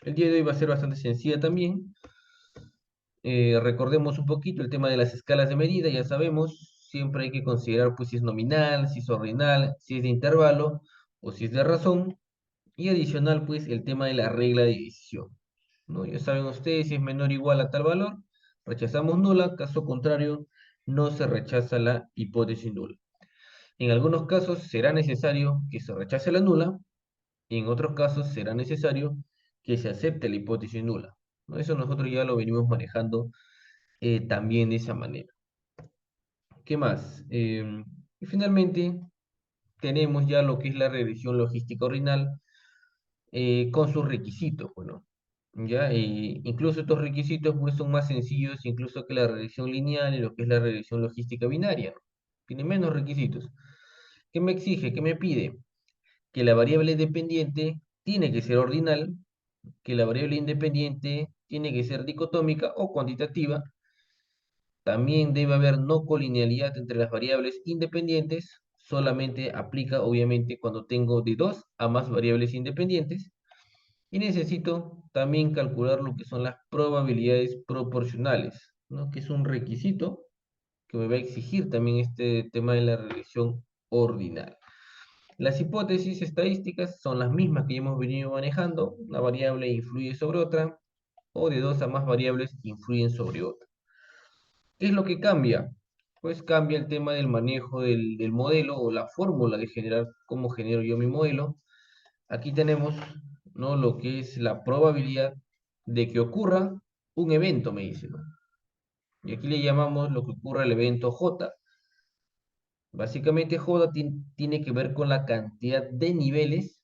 El día de hoy va a ser bastante sencilla también. Recordemos un poquito el tema de las escalas de medida, ya sabemos, siempre hay que considerar pues si es nominal, si es ordinal, si es de intervalo o si es de razón. Y adicional pues el tema de la regla de división, ¿no? Ya saben ustedes, si es menor o igual a tal valor, rechazamos nula, caso contrario, no se rechaza la hipótesis nula. En algunos casos será necesario que se rechace la nula, y en otros casos será necesario que se acepte la hipótesis nula, ¿no? Eso nosotros ya lo venimos manejando también de esa manera. ¿Qué más? Y finalmente tenemos ya lo que es la regresión logística ordinal con sus requisitos, bueno, ya, incluso estos requisitos pues son más sencillos incluso que la regresión lineal y lo que es la regresión logística binaria, ¿no? Tiene menos requisitos. ¿Qué me exige? ¿Qué me pide? Que la variable dependiente tiene que ser ordinal, que la variable independiente tiene que ser dicotómica o cuantitativa. También debe haber no colinealidad entre las variables independientes, solamente aplica obviamente cuando tengo de dos a más variables independientes. Y necesito también calcular lo que son las probabilidades proporcionales, ¿no? Que es un requisito que me va a exigir también este tema de la regresión ordinal. Las hipótesis estadísticas son las mismas que ya hemos venido manejando. Una variable influye sobre otra, o de dos a más variables influyen sobre otra. ¿Qué es lo que cambia? Pues cambia el tema del manejo del modelo o la fórmula de generar cómo genero yo mi modelo. Aquí tenemos, ¿no?, lo que es la probabilidad de que ocurra un evento, me dice, ¿no? Y aquí le llamamos lo que ocurre el evento J. Básicamente J tiene que ver con la cantidad de niveles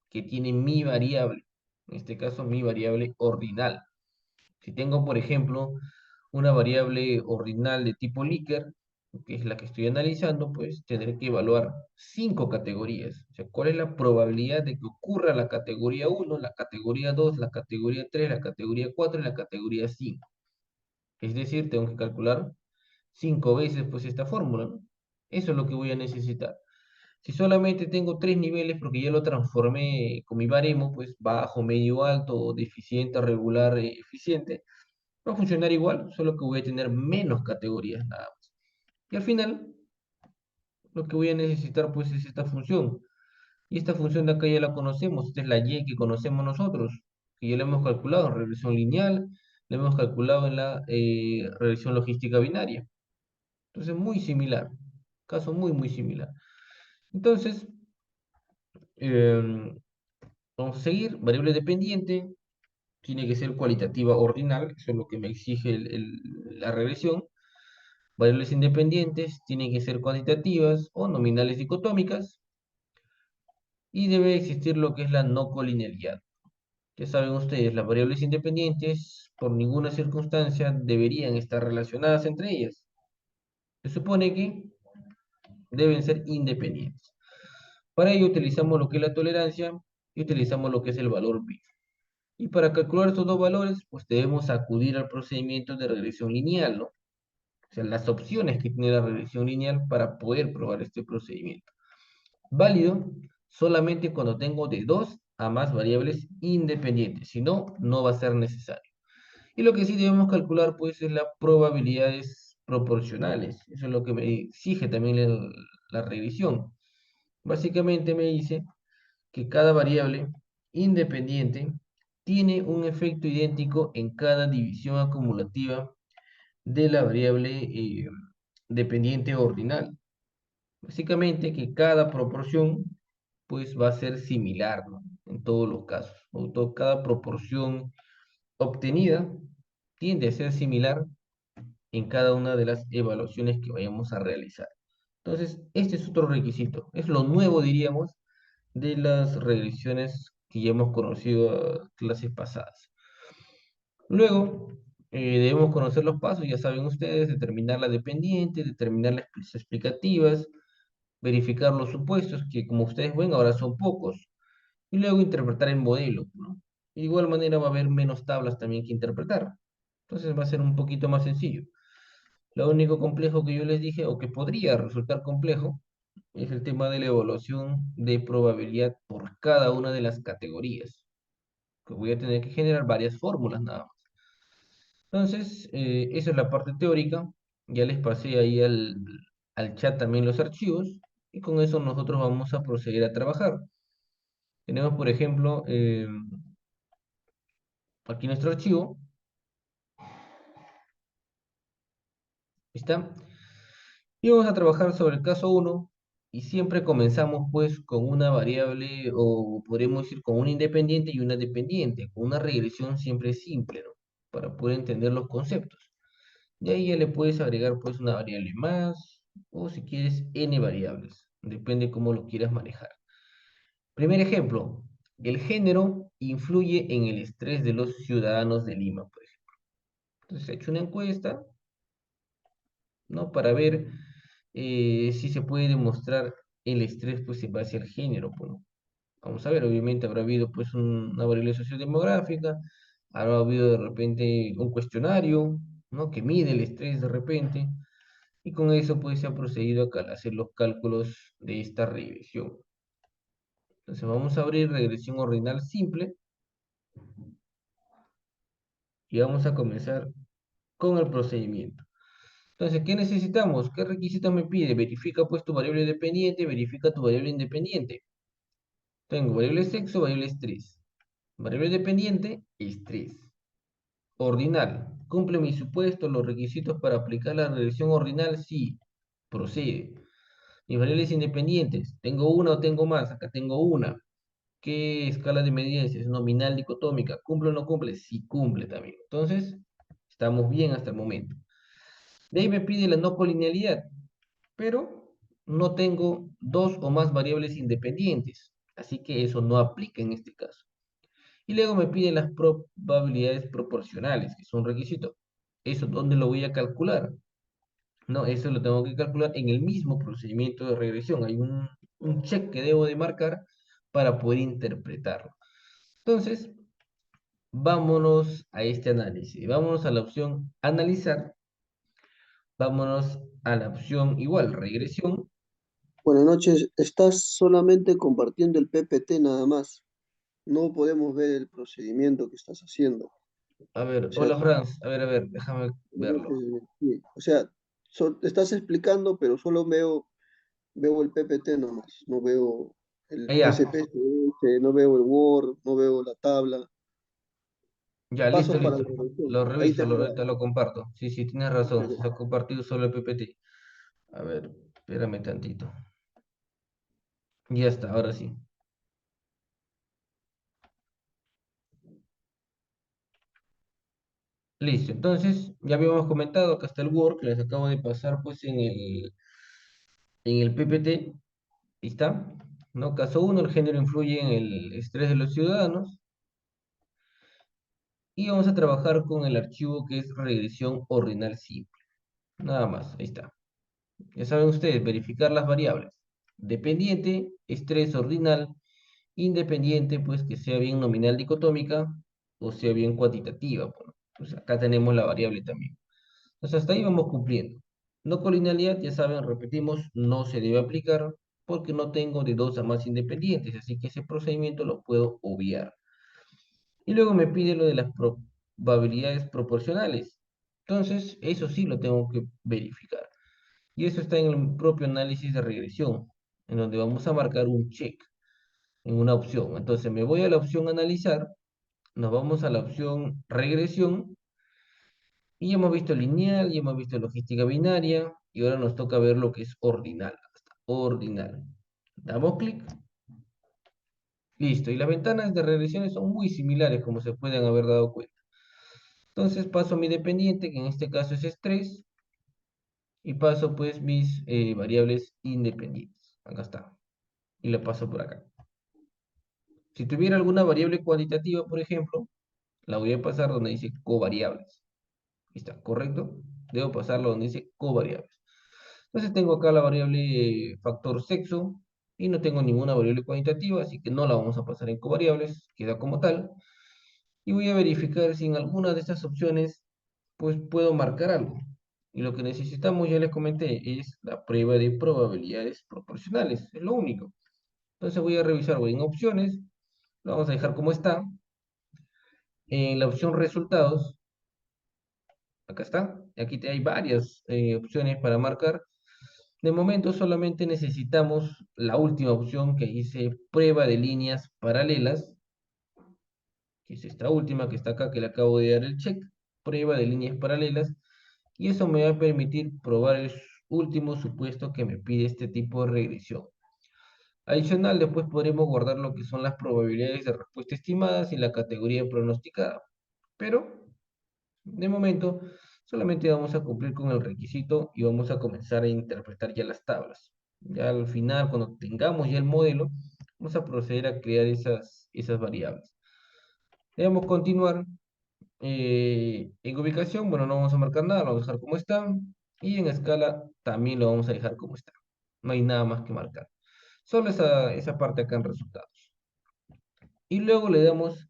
que tiene mi variable. En este caso, mi variable ordinal. Si tengo, por ejemplo, una variable ordinal de tipo Likert, que es la que estoy analizando, pues tendré que evaluar 5 categorías. O sea, ¿cuál es la probabilidad de que ocurra la categoría 1, la categoría 2, la categoría 3, la categoría 4 y la categoría 5? Es decir, tengo que calcular 5 veces pues esta fórmula, ¿no? Eso es lo que voy a necesitar. Si solamente tengo 3 niveles porque ya lo transformé con mi baremo, pues bajo, medio, alto, deficiente, regular, eficiente, va a funcionar igual, solo que voy a tener menos categorías nada más. Y al final, lo que voy a necesitar pues es esta función. Y esta función de acá ya la conocemos, esta es la y que conocemos nosotros, que ya la hemos calculado en regresión lineal, la hemos calculado en la regresión logística binaria. Entonces, muy similar, caso muy, muy similar. Entonces, em, vamos a seguir, variable dependiente, tiene que ser cualitativa ordinal, eso es lo que me exige la regresión. Variables independientes tienen que ser cuantitativas o nominales dicotómicas, y debe existir lo que es la no colinealidad. Ya saben ustedes, las variables independientes por ninguna circunstancia deberían estar relacionadas entre ellas. Se supone que deben ser independientes. Para ello utilizamos lo que es la tolerancia y utilizamos lo que es el valor B. Y para calcular estos dos valores, pues debemos acudir al procedimiento de regresión lineal, ¿no? O sea, las opciones que tiene la regresión lineal para poder probar este procedimiento. Válido solamente cuando tengo de dos a más variables independientes, si no, no va a ser necesario. Y lo que sí debemos calcular, pues, es las probabilidades proporcionales. Eso es lo que me exige también la revisión. Básicamente me dice que cada variable independiente tiene un efecto idéntico en cada división acumulativa de la variable dependiente ordinal. Básicamente que cada proporción pues va a ser similar, ¿no?, en todos los casos. Cada proporción obtenida tiende a ser similar en cada una de las evaluaciones que vayamos a realizar. Entonces, este es otro requisito. Es lo nuevo, diríamos, de las regresiones que ya hemos conocido clases pasadas. Luego, debemos conocer los pasos, ya saben ustedes, determinar la dependiente, determinar las explicativas, verificar los supuestos, que como ustedes ven ahora son pocos, y luego interpretar el modelo, ¿no? De igual manera va a haber menos tablas también que interpretar. Entonces va a ser un poquito más sencillo. Lo único complejo que yo les dije, o que podría resultar complejo, es el tema de la evaluación de probabilidad por cada una de las categorías. que voy a tener que generar varias fórmulas nada más. Entonces, esa es la parte teórica. Ya les pasé ahí al chat también los archivos y con eso nosotros vamos a proceder a trabajar. Tenemos, por ejemplo, aquí nuestro archivo. ¿Está? Y vamos a trabajar sobre el caso uno y siempre comenzamos pues con una variable o podríamos decir con una independiente y una dependiente, con una regresión siempre simple, ¿no? Para poder entender los conceptos. De ahí ya le puedes agregar pues una variable más o si quieres n variables, depende cómo lo quieras manejar. Primer ejemplo, el género influye en el estrés de los ciudadanos de Lima, por ejemplo. Entonces he hecho una encuesta, ¿no? Para ver si se puede demostrar el estrés pues en base al género, pues, ¿no? Vamos a ver, obviamente habrá habido pues una variable sociodemográfica, habrá habido de repente un cuestionario, ¿no? Que mide el estrés de repente, y con eso pues se ha procedido a hacer los cálculos de esta regresión. Entonces vamos a abrir regresión ordinal simple y vamos a comenzar con el procedimiento. Entonces, ¿qué necesitamos? ¿Qué requisitos me pide? Verifica pues tu variable dependiente, verifica tu variable independiente. Tengo variable sexo, variable estrés. Variable dependiente, estrés. Ordinal. Cumple mi supuesto, los requisitos para aplicar la regresión ordinal, sí. Procede. Mis variables independientes. ¿Tengo una o tengo más? Acá tengo una. ¿Qué escala de medida es nominal, dicotómica? ¿Cumple o no cumple? Sí cumple también. Entonces, estamos bien hasta el momento. De ahí me pide la no colinealidad, pero no tengo dos o más variables independientes. Así que eso no aplica en este caso. Y luego me pide las probabilidades proporcionales, que es un requisito. ¿Eso dónde lo voy a calcular? No, eso lo tengo que calcular en el mismo procedimiento de regresión. Hay un check que debo de marcar para poder interpretarlo. Entonces, vámonos a este análisis. Vámonos a la opción analizar. Vámonos a la opción igual, regresión. Buenas noches, estás solamente compartiendo el PPT nada más. No podemos ver el procedimiento que estás haciendo. A ver, O sea, hola Franz. A ver, déjame buenas verlo. noches, sí. O sea, estás explicando, pero solo veo el PPT nomás. No veo el Ya, SPSS, no veo el Word, no veo la tabla. ya, listo, Pasos para listo. la revisión. Lo Ahí reviso, tengo ahorita lo comparto. Sí, sí, tienes razón. ok. Se ha compartido solo el PPT. A ver, espérame tantito. Ya está, ahora sí. Listo, entonces ya habíamos comentado que hasta el Word que les acabo de pasar pues en el PPT. Ahí está. ¿No? Caso uno, el género influye en el estrés de los ciudadanos. Y vamos a trabajar con el archivo que es regresión ordinal simple. Nada más, ahí está. Ya saben ustedes, verificar las variables. Dependiente, estrés ordinal, independiente, pues que sea bien nominal dicotómica o sea bien cuantitativa. Bueno, pues acá tenemos la variable también. Entonces hasta ahí vamos cumpliendo. No colinealidad, ya saben, repetimos, no se debe aplicar porque no tengo de dos a más independientes, así que ese procedimiento lo puedo obviar. Y luego me pide lo de las probabilidades proporcionales. Entonces, eso sí lo tengo que verificar. Y eso está en el propio análisis de regresión, en donde vamos a marcar un check en una opción. Entonces, me voy a la opción analizar, nos vamos a la opción regresión, y ya hemos visto lineal, ya hemos visto logística binaria, y ahora nos toca ver lo que es ordinal. Ordinal. Damos clic. Listo. Y las ventanas de regresiones son muy similares, como se pueden haber dado cuenta. Entonces paso a mi dependiente, que en este caso es estrés, y paso pues mis variables independientes. Acá está. Y la paso por acá. Si tuviera alguna variable cuantitativa, por ejemplo, la voy a pasar donde dice covariables. Ahí está, ¿correcto? Debo pasarlo donde dice covariables. Entonces tengo acá la variable factor sexo y no tengo ninguna variable cuantitativa, así que no la vamos a pasar en covariables, queda como tal. Y voy a verificar si en alguna de estas opciones pues puedo marcar algo. Y lo que necesitamos, ya les comenté, es la prueba de probabilidades proporcionales, es lo único. Entonces voy a revisar, voy en opciones, lo vamos a dejar como está. En la opción resultados, acá está, hay varias opciones para marcar. De momento solamente necesitamos la última opción que dice prueba de líneas paralelas, que es esta última que está acá, que le acabo de dar el check, prueba de líneas paralelas, y eso me va a permitir probar el último supuesto que me pide este tipo de regresión. Adicional, después podremos guardar lo que son las probabilidades de respuesta estimadas y la categoría pronosticada. Pero, de momento, solamente vamos a cumplir con el requisito y vamos a comenzar a interpretar ya las tablas. Ya al final, cuando tengamos ya el modelo, vamos a proceder a crear esas variables. Debemos continuar. En ubicación, bueno, no vamos a marcar nada, lo vamos a dejar como está. Y en escala también lo vamos a dejar como está. No hay nada más que marcar. Solo esa parte acá en resultados. Y luego le damos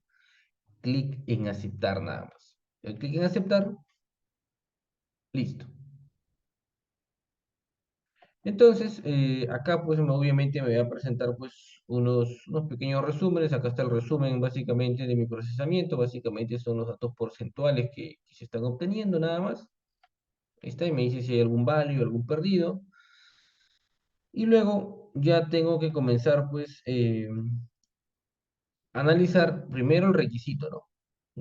clic en aceptar nada más. El clic en aceptar, listo. Entonces, acá pues obviamente me va a presentar pues unos pequeños resúmenes. Acá está el resumen básicamente de mi procesamiento. Básicamente son los datos porcentuales que se están obteniendo nada más. Ahí está, y me dice si hay algún válido, algún perdido. Y luego ya tengo que comenzar pues a analizar primero el requisito, ¿no?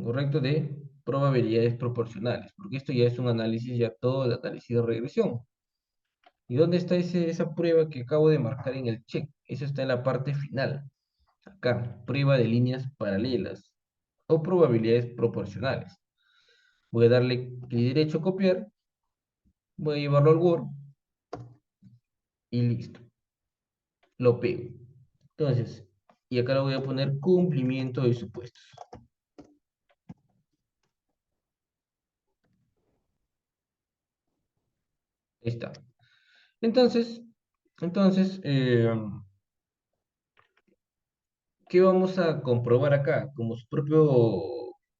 Correcto, de probabilidades proporcionales, porque esto ya es un análisis, ya todo el análisis de regresión. ¿Y dónde está esa prueba que acabo de marcar en el check? Eso está en la parte final. Acá, prueba de líneas paralelas o probabilidades proporcionales. Voy a darle clic derecho, copiar, voy a llevarlo al Word y listo. Lo pego. Entonces, y acá le voy a poner cumplimiento de supuestos. Ahí está. Entonces, entonces, ¿qué vamos a comprobar acá? Como su propio,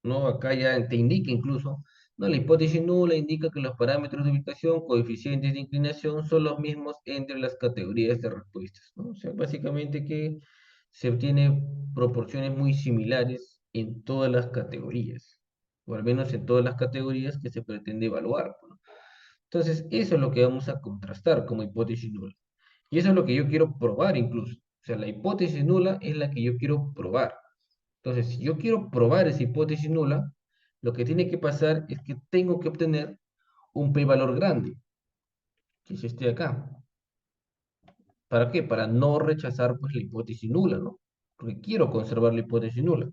¿no? Acá ya te indica incluso, ¿no? La hipótesis nula indica que los parámetros de ubicación, coeficientes de inclinación son los mismos entre las categorías de respuestas, ¿no? O sea, básicamente que se obtiene proporciones muy similares en todas las categorías, o al menos en todas las categorías que se pretende evaluar, ¿no? Entonces, eso es lo que vamos a contrastar como hipótesis nula. Y eso es lo que yo quiero probar incluso. O sea, la hipótesis nula es la que yo quiero probar. Entonces, si yo quiero probar esa hipótesis nula, lo que tiene que pasar es que tengo que obtener un p-valor grande, que es este de acá. ¿Para qué? Para no rechazar pues la hipótesis nula, ¿no? Porque quiero conservar la hipótesis nula.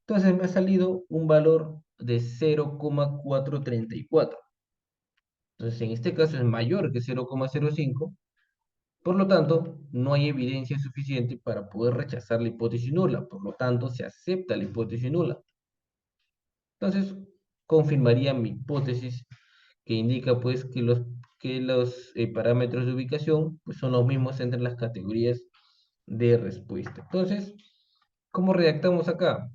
Entonces me ha salido un valor de 0,434. Entonces en este caso es mayor que 0,05. Por lo tanto, no hay evidencia suficiente para poder rechazar la hipótesis nula. Por lo tanto, se acepta la hipótesis nula. Entonces, confirmaría mi hipótesis que indica pues que los parámetros de ubicación pues, son los mismos entre las categorías de respuesta. Entonces, ¿cómo redactamos acá?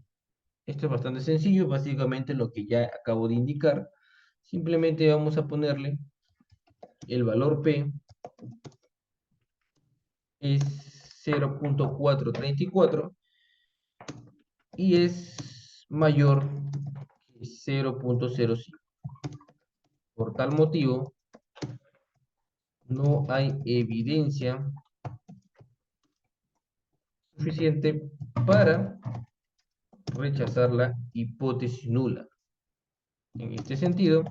Esto es bastante sencillo, básicamente lo que ya acabo de indicar. Simplemente vamos a ponerle el valor P es 0,434 y es mayor que 0,05. Por tal motivo, no hay evidencia suficiente para rechazar la hipótesis nula. En este sentido,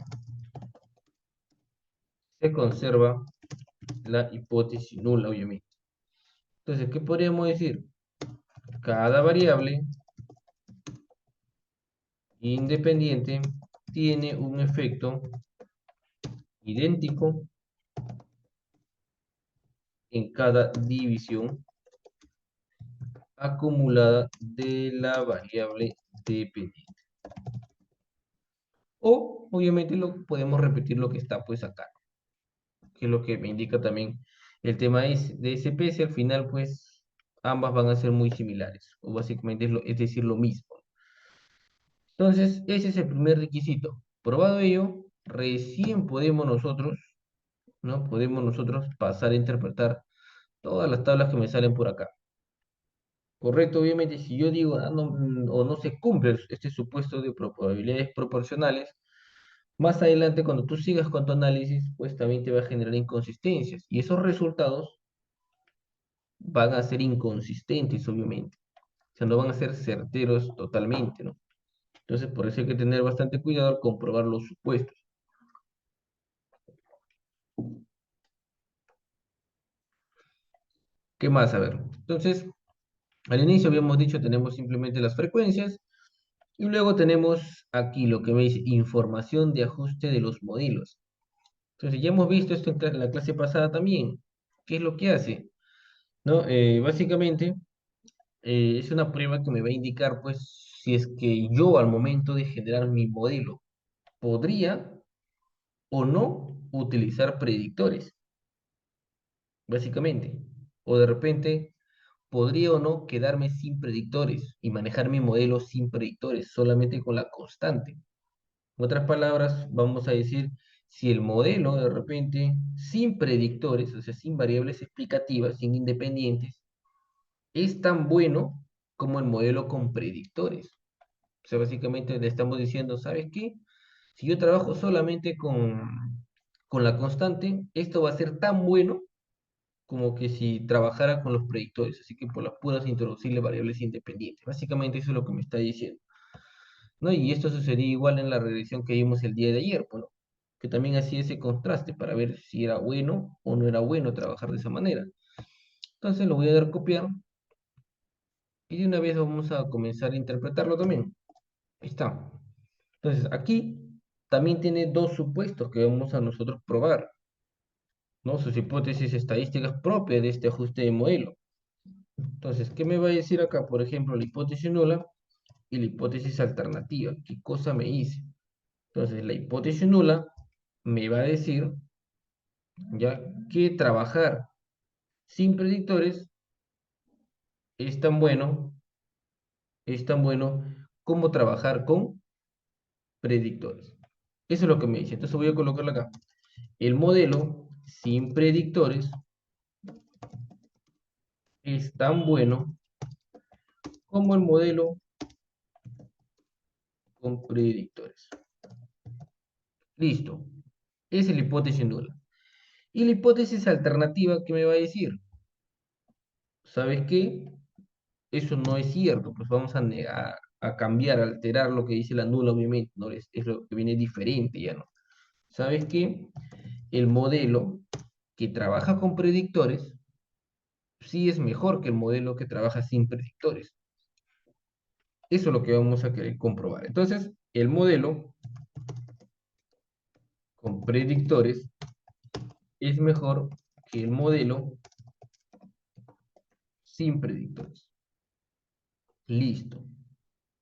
se conserva la hipótesis nula, obviamente. Entonces, ¿qué podríamos decir? Cada variable independiente tiene un efecto idéntico en cada división acumulada de la variable dependiente. O, obviamente, podemos repetir lo que está pues acá, que es lo que me indica también el tema de SPS. Al final, pues, ambas van a ser muy similares, o básicamente es decir, lo mismo. Entonces, ese es el primer requisito. Probado ello, recién podemos nosotros, ¿no? Podemos nosotros pasar a interpretar todas las tablas que me salen por acá. Correcto, obviamente, si yo digo, no, o no se cumple este supuesto de probabilidades proporcionales, más adelante cuando tú sigas con tu análisis, pues también te va a generar inconsistencias. Y esos resultados van a ser inconsistentes, obviamente. O sea, no van a ser certeros totalmente, ¿no? Entonces, por eso hay que tener bastante cuidado al comprobar los supuestos. ¿Qué más? A ver. Entonces, al inicio habíamos dicho, tenemos simplemente las frecuencias y luego tenemos aquí lo que me dice información de ajuste de los modelos. Entonces, ya hemos visto esto en la clase pasada también. ¿Qué es lo que hace? ¿No? Básicamente, es una prueba que me va a indicar, pues, si es que yo al momento de generar mi modelo podría o no utilizar predictores, básicamente. O de repente podría o no quedarme sin predictores y manejar mi modelo sin predictores, solamente con la constante. En otras palabras, vamos a decir, si el modelo de repente sin predictores, o sea, sin variables explicativas, sin independientes, es tan bueno como el modelo con predictores. O sea, básicamente le estamos diciendo, ¿sabes qué? Si yo trabajo solamente con la constante, esto va a ser tan bueno como que si trabajara con los predictores, así que por las puras introducirle variables independientes. Básicamente eso es lo que me está diciendo, ¿no? Y esto sucedía igual en la regresión que vimos el día de ayer, bueno, que también hacía ese contraste para ver si era bueno o no era bueno trabajar de esa manera. Entonces lo voy a dar a copiar y de una vez vamos a comenzar a interpretarlo también. Ahí está. Entonces aquí también tiene dos supuestos que vamos a nosotros probar, ¿no? Sus hipótesis estadísticas propias de este ajuste de modelo. Entonces, ¿qué me va a decir acá? Por ejemplo, la hipótesis nula y la hipótesis alternativa. ¿Qué cosa me dice? Entonces, la hipótesis nula me va a decir ya que trabajar sin predictores es tan bueno como trabajar con predictores. Eso es lo que me dice. Entonces voy a colocarlo acá. El modelo sin predictores es tan bueno como el modelo con predictores. Listo. Esa es la hipótesis nula. Y la hipótesis alternativa, ¿qué me va a decir? ¿Sabes qué? Eso no es cierto, pues vamos a cambiar, a alterar lo que dice la nula, obviamente, ¿no? Es lo que viene diferente, ya no. ¿Sabes qué? El modelo que trabaja con predictores sí es mejor que el modelo que trabaja sin predictores. Eso es lo que vamos a querer comprobar. Entonces, el modelo con predictores es mejor que el modelo sin predictores. Listo,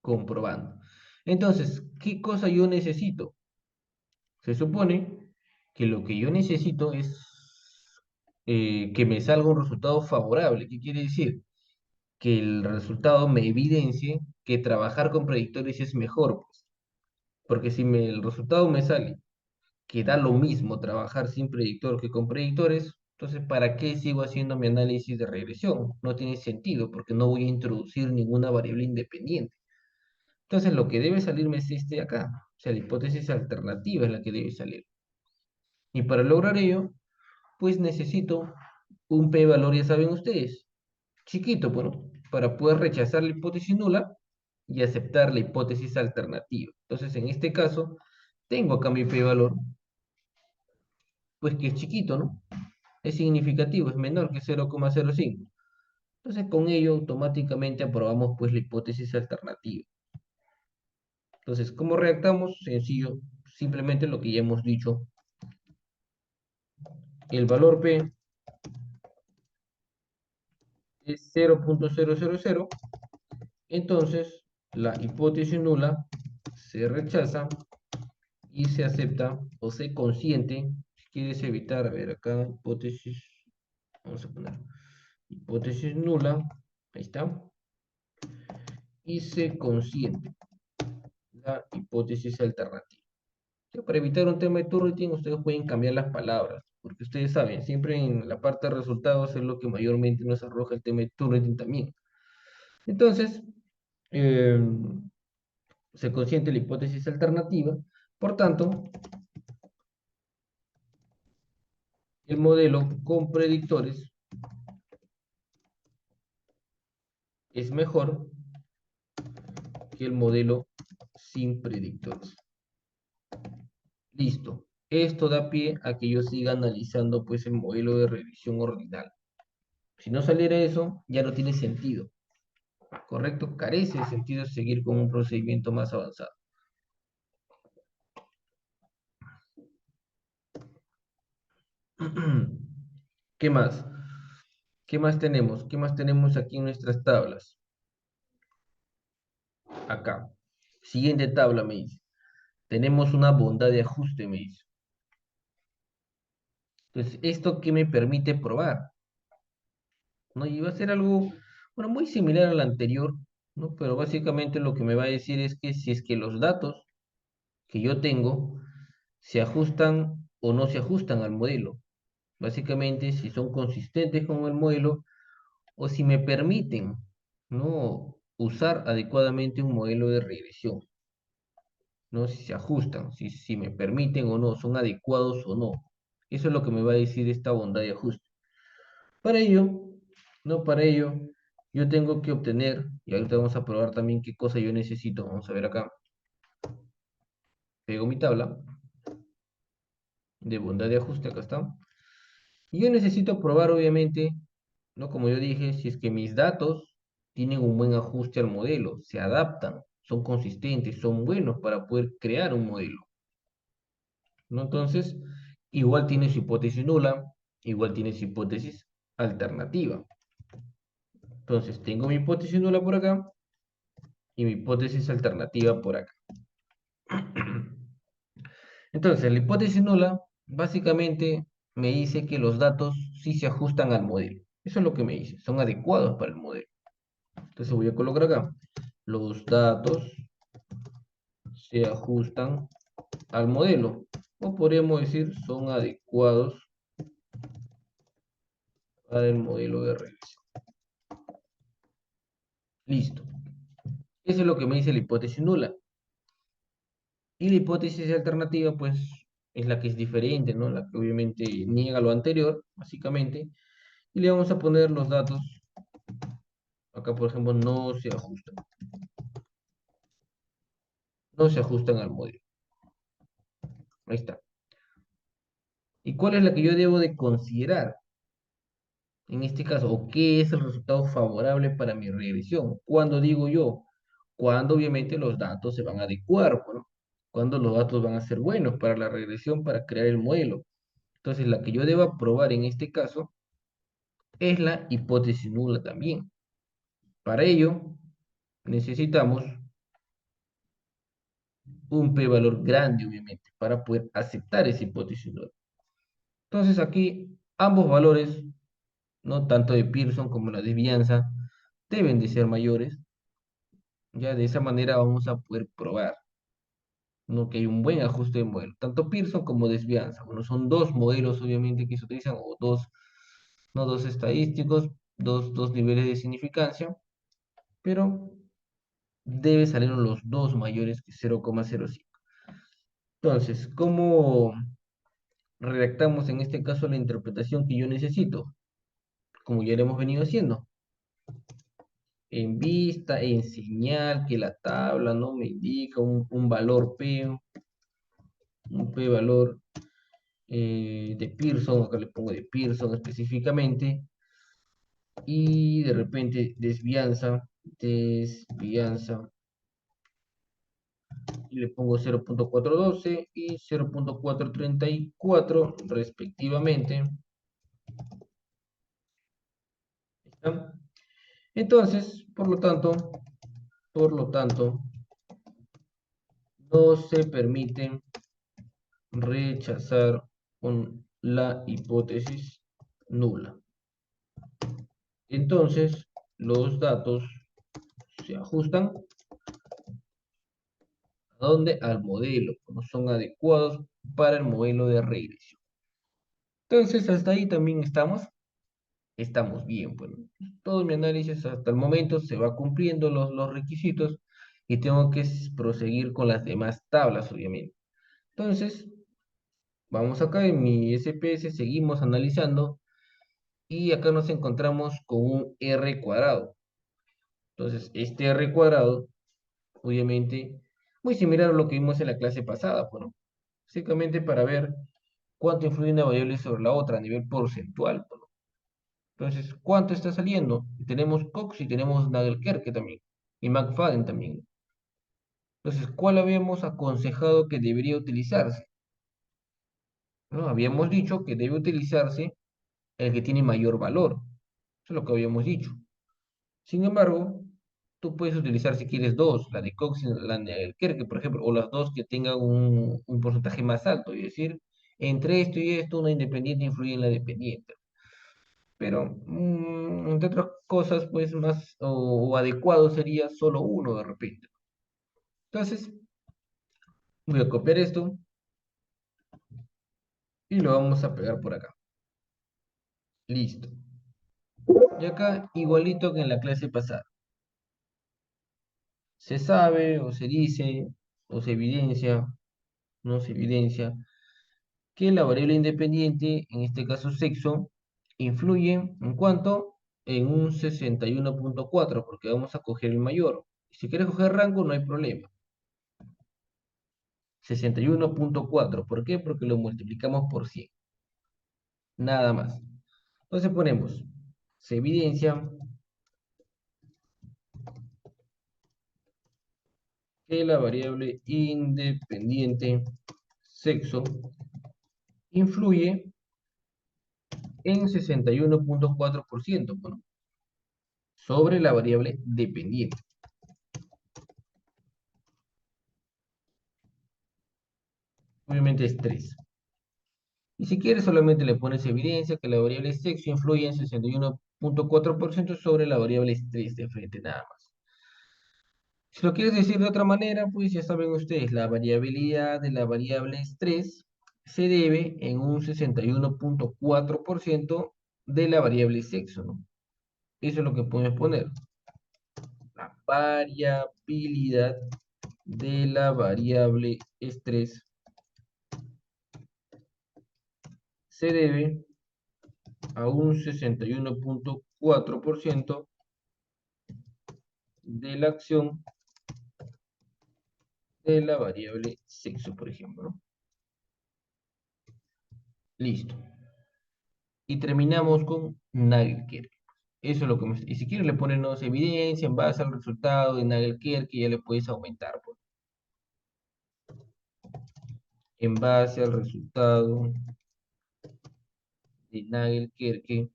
comprobando. Entonces, ¿qué cosa yo necesito? Se supone que lo que yo necesito es que me salga un resultado favorable. ¿Qué quiere decir? Que el resultado me evidencie que trabajar con predictores es mejor, pues. Porque si el resultado me sale que da lo mismo trabajar sin predictor que con predictores, entonces ¿para qué sigo haciendo mi análisis de regresión? No tiene sentido porque no voy a introducir ninguna variable independiente. Entonces lo que debe salirme es este de acá. O sea, la hipótesis alternativa es la que debe salir. Y para lograr ello, pues necesito un p-valor, ya saben ustedes, chiquito, bueno, para poder rechazar la hipótesis nula y aceptar la hipótesis alternativa. Entonces, en este caso, tengo acá mi p-valor, pues que es chiquito, ¿no? Es significativo, es menor que 0,05. Entonces, con ello automáticamente aprobamos pues la hipótesis alternativa. Entonces, ¿cómo redactamos? Sencillo, simplemente lo que ya hemos dicho. El valor P es 0,000. Entonces, la hipótesis nula se rechaza y se acepta o se consiente. Si quieres evitar, a ver acá, hipótesis, vamos a poner hipótesis nula, ahí está, y se consiente la hipótesis alternativa. Ya, para evitar un tema de Turnitin, ustedes pueden cambiar las palabras, porque ustedes saben, siempre en la parte de resultados es lo que mayormente nos arroja el tema de Turnitin también. Entonces, eh, se consiente la hipótesis alternativa. Por tanto, el modelo con predictores es mejor que el modelo sin predictores. Listo. Esto da pie a que yo siga analizando pues el modelo de regresión ordinal. Si no saliera eso, ya no tiene sentido. ¿Correcto? Carece de sentido seguir con un procedimiento más avanzado. ¿Qué más? ¿Qué más tenemos? ¿Qué más tenemos aquí en nuestras tablas? Acá. Siguiente tabla me dice. Tenemos una bondad de ajuste, me dice. Entonces, ¿esto qué me permite probar? ¿No? Y va a ser algo, bueno, muy similar al anterior, ¿no? Pero básicamente lo que me va a decir es que si es que los datos que yo tengo se ajustan o no se ajustan al modelo. Básicamente, si son consistentes con el modelo o si me permiten, ¿no? Usar adecuadamente un modelo de regresión, ¿no? Si se ajustan, si me permiten o no, son adecuados o no. Eso es lo que me va a decir esta bondad de ajuste. Para ello, no para ello, yo tengo que obtener, y ahorita vamos a probar también qué cosa yo necesito. Vamos a ver acá. Pego mi tabla de bondad de ajuste, acá está. Y yo necesito probar, obviamente, ¿no? Como yo dije, si es que mis datos tienen un buen ajuste al modelo, se adaptan, son consistentes, son buenos para poder crear un modelo, ¿no? Entonces, igual tiene su hipótesis nula, igual tiene su hipótesis alternativa. Entonces, tengo mi hipótesis nula por acá y mi hipótesis alternativa por acá. Entonces, la hipótesis nula básicamente me dice que los datos sí se ajustan al modelo. Eso es lo que me dice, son adecuados para el modelo. Entonces voy a colocar acá. Los datos se ajustan al modelo. O podríamos decir son adecuados para el modelo de regresión. Listo. Eso es lo que me dice la hipótesis nula. Y la hipótesis alternativa, pues, es la que es diferente, ¿no? La que obviamente niega lo anterior, básicamente. Y le vamos a poner los datos. Acá, por ejemplo, no se ajustan. No se ajustan al modelo. Ahí está. ¿Y cuál es la que yo debo de considerar en este caso? ¿O qué es el resultado favorable para mi regresión? ¿Cuándo digo yo? Cuando obviamente los datos se van a adecuar, ¿no? Cuando los datos van a ser buenos para la regresión, para crear el modelo. Entonces, la que yo deba probar en este caso es la hipótesis nula también. Para ello, necesitamos un p-valor grande, obviamente, para poder aceptar esa hipótesis nula. Entonces, aquí ambos valores, no tanto de Pearson como la desvianza, deben de ser mayores. Ya de esa manera vamos a poder probar, ¿no? Que hay un buen ajuste de modelo, tanto Pearson como desvianza. Bueno, son dos modelos obviamente que se utilizan, o dos, no dos estadísticos, dos niveles de significancia, pero debe salir los dos mayores que 0,05. Entonces, ¿cómo redactamos en este caso la interpretación que yo necesito? Como ya lo hemos venido haciendo. En vista, en señal, que la tabla no me indica un valor P, un P valor de Pearson, acá le pongo de Pearson específicamente, y de repente desvianza, y le pongo 0,412 y 0,434 respectivamente. ¿Está? Entonces, por lo tanto, no se permite rechazar con la hipótesis nula. Entonces, los datos se ajustan ¿a dónde? Al modelo, como son adecuados para el modelo de regresión. Entonces, hasta ahí también estamos. estamos bien, pues, ¿no? Todo mi análisis hasta el momento se va cumpliendo los requisitos y tengo que proseguir con las demás tablas, obviamente. Entonces, vamos acá en mi SPS, seguimos analizando y acá nos encontramos con un R cuadrado. Entonces, este R cuadrado, obviamente, muy similar a lo que vimos en la clase pasada, pues, ¿no? Básicamente para ver cuánto influye una variable sobre la otra a nivel porcentual, pues, ¿no? Entonces, ¿cuánto está saliendo? Tenemos Cox y tenemos Nagelkerke también, y McFadden también. Entonces, ¿cuál habíamos aconsejado que debería utilizarse? ¿No? Habíamos dicho que debe utilizarse el que tiene mayor valor. Eso es lo que habíamos dicho. Sin embargo, tú puedes utilizar si quieres dos, la de Cox y la de Albuquerque, por ejemplo, o las dos que tengan un porcentaje más alto, es decir, entre esto y esto, una independiente influye en la dependiente. Pero, entre otras cosas, pues más o adecuado sería solo uno de repente. Entonces, voy a copiar esto y lo vamos a pegar por acá. Listo. Y acá, igualito que en la clase pasada. Se sabe, o se dice, o se evidencia, no se evidencia, que la variable independiente, en este caso sexo, influye en cuánto, en un 61,4, porque vamos a coger el mayor. Si quieres coger rango, no hay problema. 61,4, ¿por qué? Porque lo multiplicamos por 100. Nada más. Entonces ponemos, se evidencia que la variable independiente sexo influye en 61,4%, bueno, sobre la variable dependiente. Obviamente es 3. Y si quieres, solamente le pones evidencia que la variable sexo influye en 61,4% sobre la variable estrés de frente, nada más. Si lo quieres decir de otra manera, pues ya saben ustedes, la variabilidad de la variable estrés se debe en un 61,4% de la variable sexo, ¿no? Eso es lo que puedes poner. La variabilidad de la variable estrés se debe a un 61,4% de la acción de la variable sexo, por ejemplo, ¿no? Listo. Y terminamos con Nagelkerke. Eso es lo que y si quieres le ponen nuevas evidencia en base al resultado de Nagelkerke, ya le puedes aumentar, pues. En base al resultado de Nagelkerke,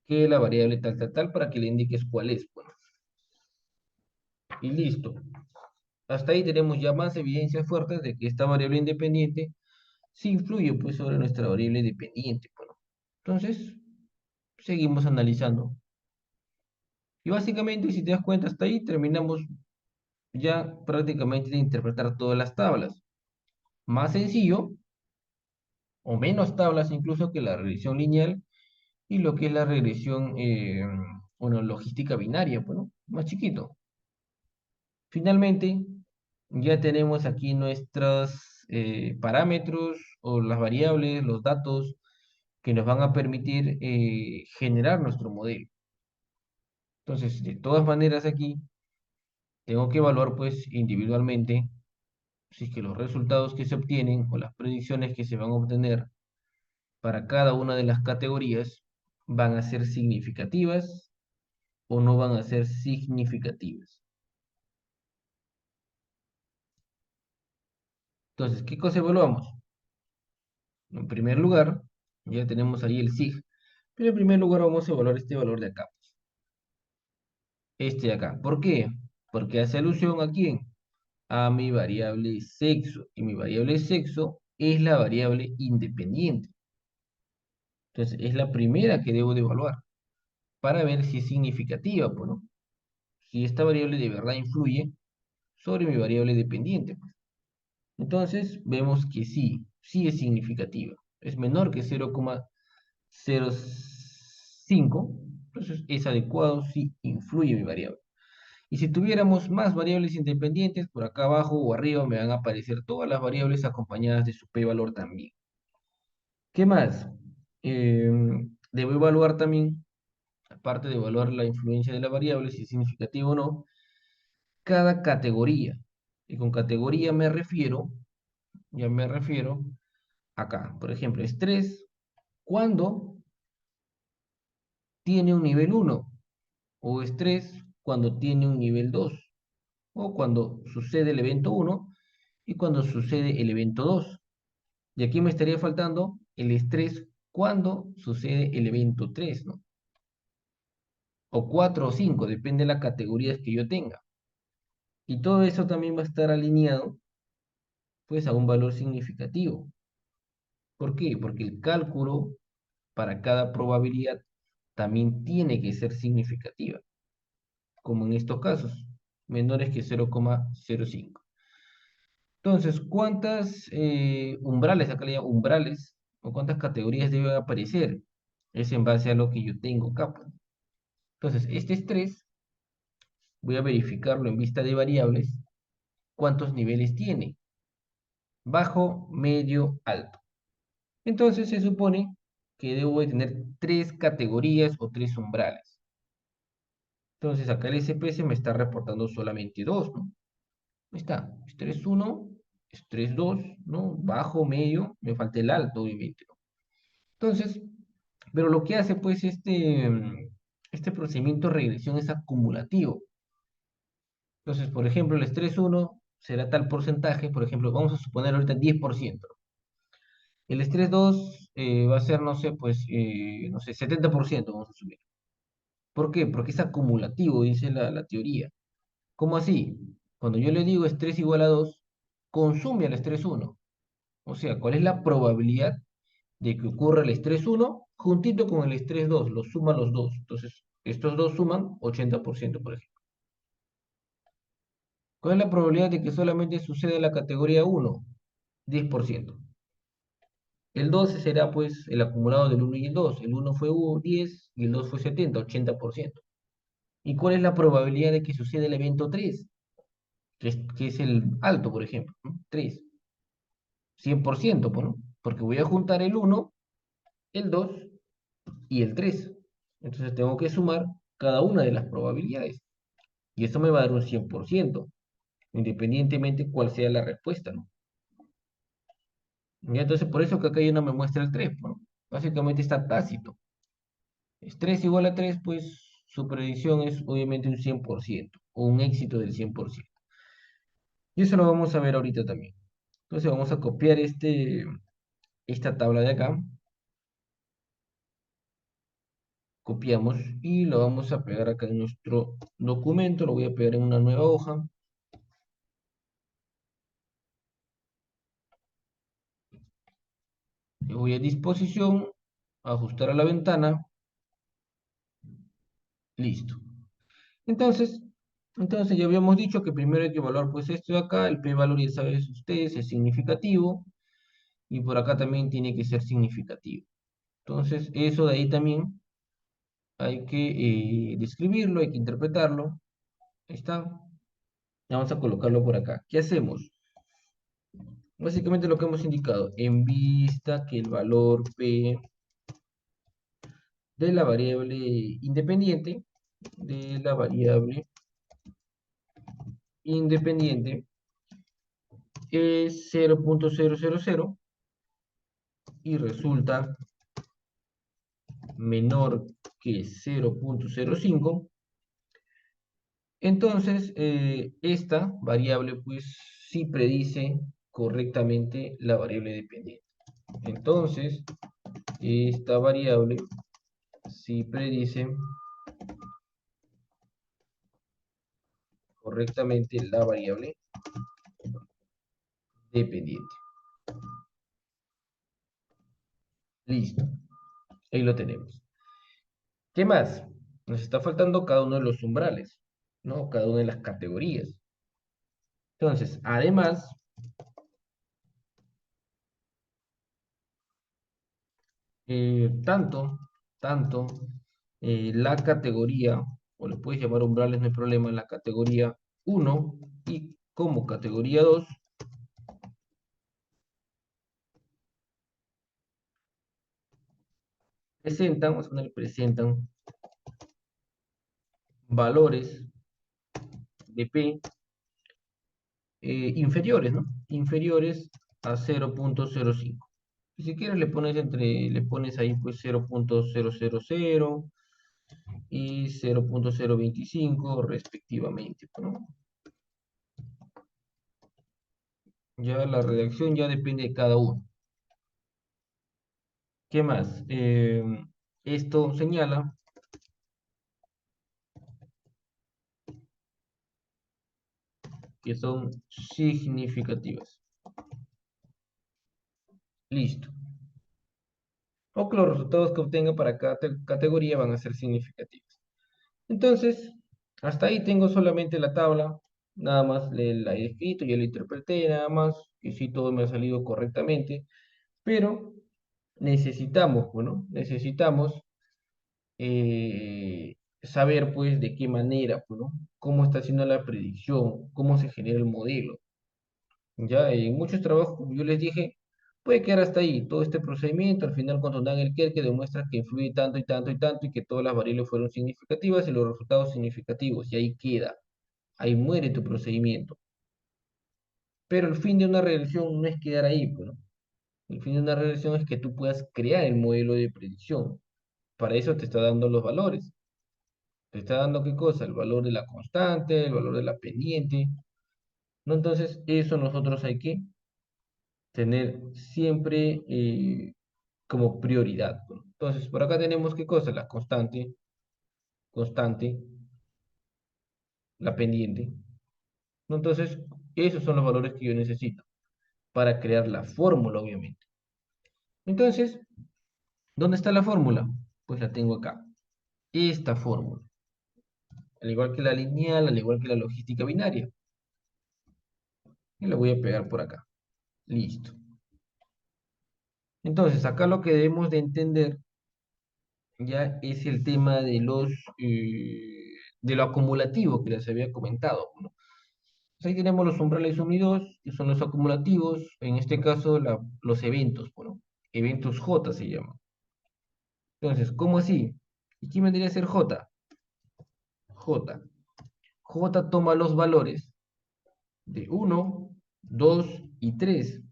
que la variable tal, tal, tal, para que le indiques cuál es, pues. Y listo. Hasta ahí tenemos ya más evidencias fuertes de que esta variable independiente sí influye, pues, sobre nuestra variable dependiente, pues, ¿no? Entonces, seguimos analizando. Y básicamente, si te das cuenta, hasta ahí terminamos ya prácticamente de interpretar todas las tablas. Más sencillo, o menos tablas incluso que la regresión lineal y lo que es la regresión, bueno, logística binaria, bueno, más chiquito. Finalmente, ya tenemos aquí nuestros parámetros o las variables, los datos que nos van a permitir generar nuestro modelo. Entonces, de todas maneras aquí, tengo que evaluar pues individualmente si es que los resultados que se obtienen o las predicciones que se van a obtener para cada una de las categorías van a ser significativas o no van a ser significativas. Entonces, ¿qué cosa evaluamos? En primer lugar, ya tenemos ahí el sig, pero en primer lugar vamos a evaluar este valor de acá. Este de acá. ¿Por qué? Porque hace alusión ¿a quién? A mi variable sexo. Y mi variable sexo es la variable independiente. Entonces, es la primera que debo de evaluar para ver si es significativa, pues, ¿no? Si esta variable de verdad influye sobre mi variable dependiente, pues. Entonces, vemos que sí, sí es significativa. Es menor que 0,00000000. 0,5, entonces es adecuado si influye mi variable. Y si tuviéramos más variables independientes, por acá abajo o arriba me van a aparecer todas las variables acompañadas de su p-valor también. ¿Qué más? Debo evaluar también, aparte de evaluar la influencia de la variable, si es significativo o no, cada categoría. Y con categoría ya me refiero acá. Por ejemplo, estrés, cuando tiene un nivel 1, o estrés cuando tiene un nivel 2, o cuando sucede el evento 1 y cuando sucede el evento 2. Y aquí me estaría faltando el estrés cuando sucede el evento 3, ¿no? O 4 o 5, depende de las categorías que yo tenga. Y todo eso también va a estar alineado pues a un valor significativo. ¿Por qué? Porque el cálculo para cada probabilidad también tiene que ser significativa, como en estos casos, menores que 0,05. Entonces, ¿cuántas umbrales, acá le llamo umbrales, o cuántas categorías deben aparecer? Es en base a lo que yo tengo acá, pues. Entonces, este estrés, voy a verificarlo en vista de variables, cuántos niveles tiene, bajo, medio, alto. Entonces, se supone que debo de tener tres categorías o tres umbrales. Entonces, acá el SPS me está reportando solamente dos, ¿no? Ahí está, estrés 1, estrés 2, ¿no? Bajo, medio, me falta el alto, obviamente, ¿no? Entonces, pero lo que hace pues este procedimiento de regresión es acumulativo. Entonces, por ejemplo, el estrés 1 será tal porcentaje, por ejemplo, vamos a suponer ahorita 10%. El estrés 2 va a ser, no sé, pues, no sé, 70%, vamos a subir. ¿Por qué? Porque es acumulativo, dice la teoría. ¿Cómo así? Cuando yo le digo estrés igual a 2, consume al estrés 1. O sea, ¿cuál es la probabilidad de que ocurra el estrés 1 juntito con el estrés 2? Los suma los dos. Entonces, estos dos suman 80%, por ejemplo. ¿Cuál es la probabilidad de que solamente suceda en la categoría 1? 10%. El 12 será pues el acumulado del 1 y el 2. El 1 fue 10 y el 2 fue 70, 80%. ¿Y cuál es la probabilidad de que suceda el evento 3? Que es el alto, por ejemplo, ¿no? 3. 100%, pues, ¿no? Porque voy a juntar el 1, el 2 y el 3. Entonces tengo que sumar cada una de las probabilidades. Y eso me va a dar un 100%, independientemente cuál sea la respuesta, ¿no? Y entonces por eso que acá ya no me muestra el 3, ¿no? Básicamente está tácito. Es 3 igual a 3, pues su predicción es obviamente un 100%, o un éxito del 100%. Y eso lo vamos a ver ahorita también. Entonces vamos a copiar esta tabla de acá. Copiamos y lo vamos a pegar acá en nuestro documento. Lo voy a pegar en una nueva hoja. Le voy a disposición, ajustar a la ventana. Listo. Entonces, entonces ya habíamos dicho que primero hay que evaluar pues esto de acá. El p-valor, ya saben ustedes, es significativo. Y por acá también tiene que ser significativo. Entonces, eso de ahí también hay que describirlo, hay que interpretarlo. Ahí está. Vamos a colocarlo por acá. ¿Qué hacemos? Básicamente lo que hemos indicado, en vista que el valor P de la variable independiente, de la variable independiente es 0,000 y resulta menor que 0,05, entonces esta variable pues sí predice correctamente la variable dependiente. Entonces, esta variable sí predice correctamente la variable dependiente. Listo, ahí lo tenemos. ¿Qué más? Nos está faltando cada uno de los umbrales, ¿no? Cada una de las categorías. Entonces, además, Tanto la categoría, o le puedes llamar umbrales, no hay problema, la categoría uno y como categoría 2 presentan, vamos a poner presentan valores de P inferiores, ¿no? Inferiores a 0,05. Y si quieres le pones ahí pues 0,000 y 0,025 respectivamente, ¿no? Ya la redacción ya depende de cada uno. ¿Qué más? Esto señala que son significativas. Listo. O que los resultados que obtenga para cada categoría van a ser significativos. Entonces, hasta ahí tengo solamente la tabla. Nada más la he escrito, ya la interpreté, nada más, que sí todo me ha salido correctamente. Pero necesitamos, bueno, necesitamos saber pues de qué manera, pues, ¿no? Cómo está haciendo la predicción, cómo se genera el modelo. Ya en muchos trabajos, como yo les dije, puede quedar hasta ahí todo este procedimiento. Al final, cuando dan el que demuestra que influye tanto y tanto y tanto y que todas las variables fueron significativas y los resultados significativos. Y ahí queda, ahí muere tu procedimiento. Pero el fin de una regresión no es quedar ahí, pues, ¿no? El fin de una regresión es que tú puedas crear el modelo de predicción. Para eso te está dando los valores. Te está dando qué cosa, el valor de la constante, el valor de la pendiente, ¿no? Entonces, eso nosotros hay que tener siempre como prioridad, ¿no? Entonces, por acá tenemos qué cosa, la constante, constante, la pendiente, ¿no? Entonces, esos son los valores que yo necesito para crear la fórmula, obviamente. Entonces, ¿dónde está la fórmula? Pues la tengo acá, esta fórmula, al igual que la lineal, al igual que la logística binaria. Y la voy a pegar por acá. Listo. Entonces, acá lo que debemos de entender ya es el tema de lo acumulativo que les había comentado, ¿no? Pues ahí tenemos los umbrales unidos, que son los acumulativos, en este caso los eventos, bueno, eventos J se llaman. Entonces, ¿cómo así? ¿Y quién vendría a ser J? J. J toma los valores de uno, 2 y 3,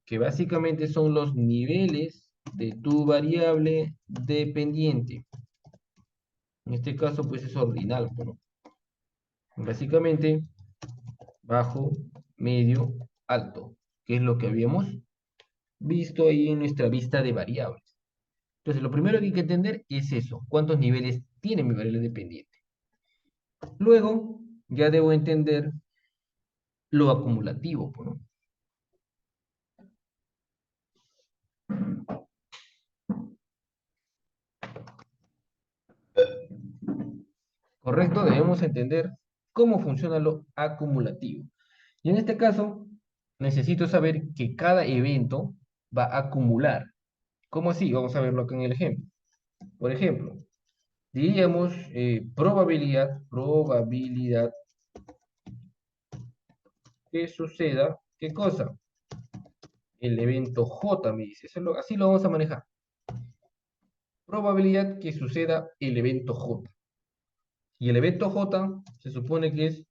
que básicamente son los niveles de tu variable dependiente. En este caso, pues es ordinal, ¿no? Básicamente, bajo, medio, alto, que es lo que habíamos visto ahí en nuestra vista de variables. Entonces, lo primero que hay que entender es eso, cuántos niveles tiene mi variable dependiente. Luego, ya debo entender lo acumulativo, ¿no? Correcto, debemos entender cómo funciona lo acumulativo. Y en este caso, necesito saber que cada evento va a acumular. ¿Cómo así? Vamos a verlo acá en el ejemplo. Por ejemplo, diríamos probabilidad que suceda, ¿qué cosa? El evento J me dice, así lo vamos a manejar. Probabilidad que suceda el evento J. Y el evento J se supone que es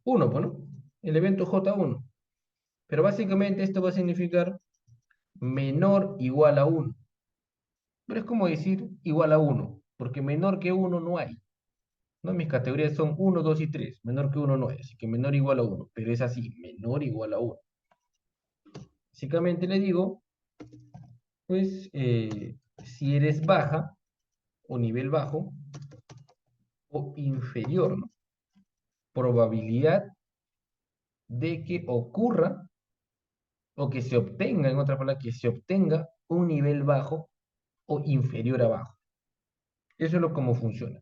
1, ¿no? El evento J1. Pero básicamente esto va a significar menor igual a 1. Pero es como decir igual a 1, porque menor que 1 no hay. ¿No? Mis categorías son 1, 2 y 3. Menor que 1 no hay, así que menor igual a 1. Pero es así, menor igual a 1. Básicamente le digo, pues, si eres baja o nivel bajo o inferior, ¿no? Probabilidad de que ocurra o que se obtenga, en otras palabras, que se obtenga un nivel bajo o inferior a bajo. Eso es lo como funciona.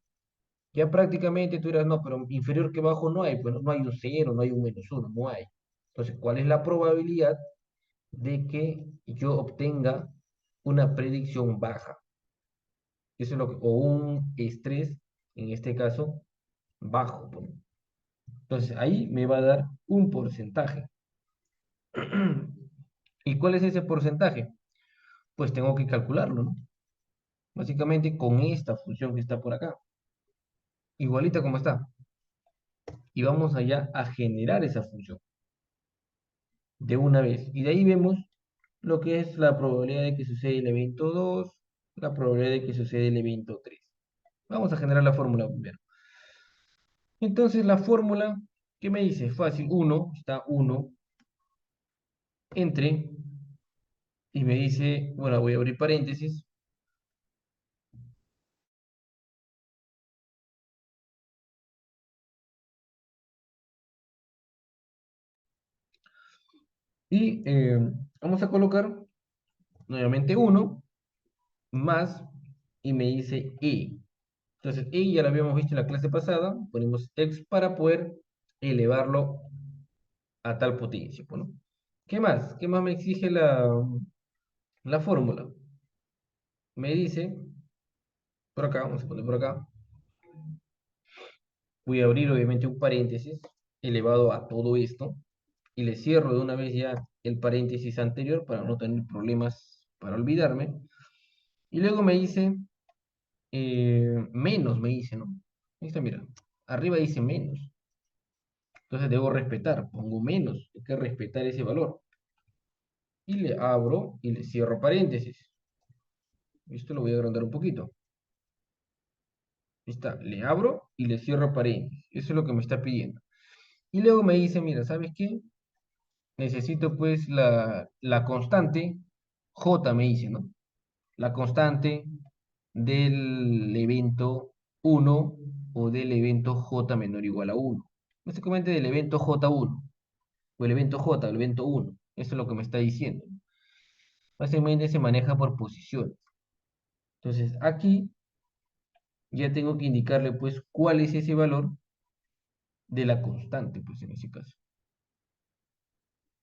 Ya prácticamente tú dirás, no, pero inferior que bajo no hay, pues no hay un cero, no hay un menos uno, no hay. Entonces, ¿cuál es la probabilidad de que yo obtenga una predicción baja. Eso es lo que, o un estrés, en este caso, bajo, pues. Entonces ahí me va a dar un porcentaje. ¿Y cuál es ese porcentaje? Pues tengo que calcularlo, ¿no? Básicamente con esta función que está por acá. Igualita como está. Y vamos allá a generar esa función de una vez. Y de ahí vemos lo que es la probabilidad de que suceda el evento 2, la probabilidad de que suceda el evento 3. Vamos a generar la fórmula primero. Entonces la fórmula, ¿qué me dice? Fácil, 1, está 1 entre, y me dice, bueno, voy a abrir paréntesis, y vamos a colocar nuevamente 1 más, y me dice e. Entonces, e ya lo habíamos visto en la clase pasada, ponemos x para poder elevarlo a tal potencia, pues, ¿no? ¿Qué más? ¿Qué más me exige la fórmula? Me dice, por acá, vamos a poner por acá, voy a abrir obviamente un paréntesis elevado a todo esto, y le cierro de una vez ya el paréntesis anterior para no tener problemas para olvidarme. Y luego me dice, menos me dice, ¿no? Ahí está, mira, arriba dice menos. Entonces debo respetar, pongo menos, hay que respetar ese valor. Y le abro y le cierro paréntesis. Esto lo voy a agrandar un poquito. Ahí está, le abro y le cierro paréntesis. Eso es lo que me está pidiendo. Y luego me dice, mira, ¿sabes qué? Necesito pues la constante, J me dice, ¿no? La constante del evento 1 o del evento J menor o igual a 1. Básicamente del evento J1 o el evento J, el evento 1. Eso es lo que me está diciendo. Básicamente se maneja por posiciones. Entonces aquí ya tengo que indicarle pues cuál es ese valor de la constante, pues en ese caso.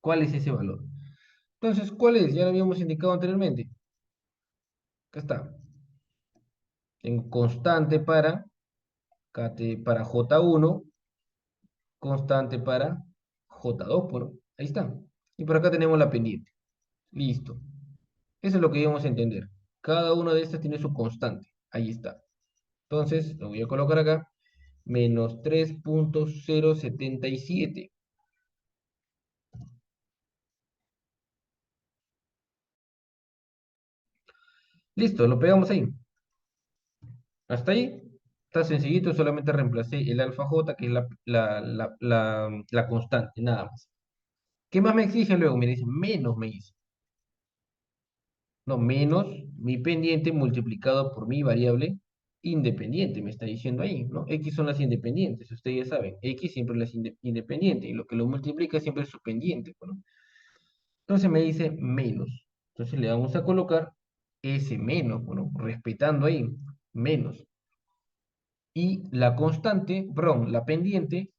¿Cuál es ese valor? Entonces, ¿cuál es? Ya lo habíamos indicado anteriormente. Acá está. Tengo constante para J1, constante para J2, ahí está. Y por acá tenemos la pendiente. Listo. Eso es lo que debemos entender. Cada una de estas tiene su constante. Ahí está. Entonces, lo voy a colocar acá. Menos 3,077. Listo, lo pegamos ahí. Hasta ahí está sencillito, solamente reemplacé el alfa j, que es la constante, nada más. ¿Qué más me exige luego? Me dice, menos me dice. No, menos mi pendiente multiplicado por mi variable independiente, me está diciendo ahí, ¿no? X son las independientes, ustedes ya saben. X siempre es independiente, y lo que lo multiplica siempre es su pendiente, ¿no? Entonces me dice menos. Entonces le vamos a colocar ese menos, bueno, respetando ahí, menos. Y la constante, perdón, la pendiente,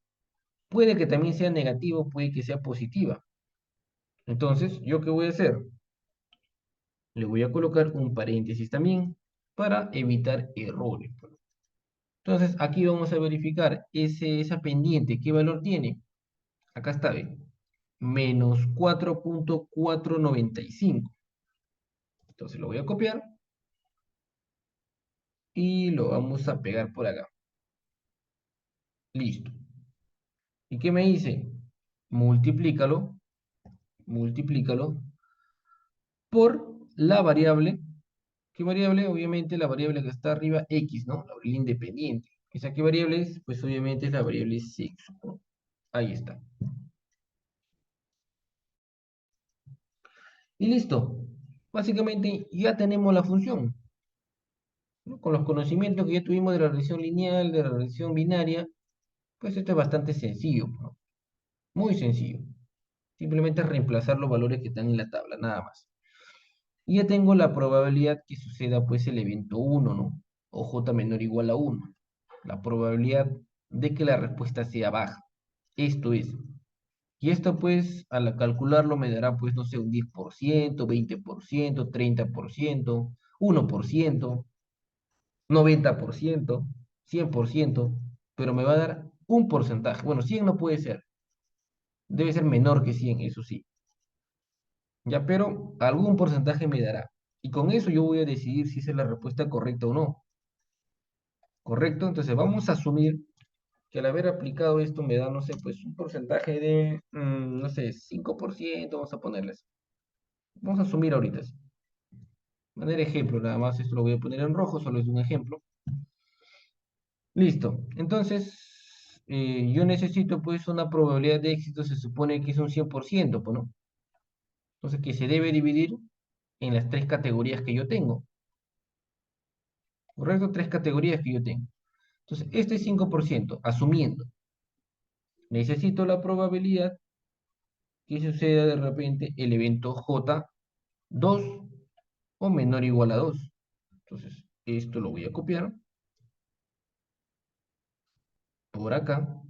puede que también sea negativo, puede que sea positiva. Entonces, ¿yo qué voy a hacer? Le voy a colocar un paréntesis también para evitar errores. Entonces, aquí vamos a verificar esa pendiente, ¿qué valor tiene? Acá está, ¿ve? Menos 4,495. Entonces lo voy a copiar y lo vamos a pegar por acá. Listo. ¿Y qué me dice? Multiplícalo, multiplícalo por la variable. ¿Qué variable? Obviamente la variable que está arriba, x, ¿no? La variable independiente. ¿Esa qué variable es? Pues obviamente es la variable sexo, ¿no? Ahí está. Y listo. Básicamente ya tenemos la función, ¿no? Con los conocimientos que ya tuvimos de la regresión lineal, de la regresión binaria, pues esto es bastante sencillo, ¿no? Muy sencillo. Simplemente reemplazar los valores que están en la tabla, nada más. Y ya tengo la probabilidad que suceda pues el evento 1, ¿no? O j menor o igual a 1. La probabilidad de que la respuesta sea baja. Esto es, Y esto pues al calcularlo me dará pues no sé, un 10%, 20%, 30%, 1%, 90%, 100%, pero me va a dar un porcentaje. Bueno, 100 no puede ser, debe ser menor que 100, eso sí. Ya, pero algún porcentaje me dará. Y con eso yo voy a decidir si esa es la respuesta correcta o no. ¿Correcto? Entonces vamos a asumir que al haber aplicado esto me da, no sé, pues un porcentaje de, no sé, 5%, vamos a ponerles. Vamos a asumir ahorita. De manera ejemplo, nada más esto lo voy a poner en rojo, solo es un ejemplo. Listo. Entonces, yo necesito pues una probabilidad de éxito, se supone que es un 100%, pues, ¿no? Entonces, que se debe dividir en las tres categorías que yo tengo. ¿Correcto? Tres categorías que yo tengo. Entonces, este 5%, asumiendo, necesito la probabilidad que suceda de repente el evento J2 o menor o igual a 2. Entonces, esto lo voy a copiar por acá.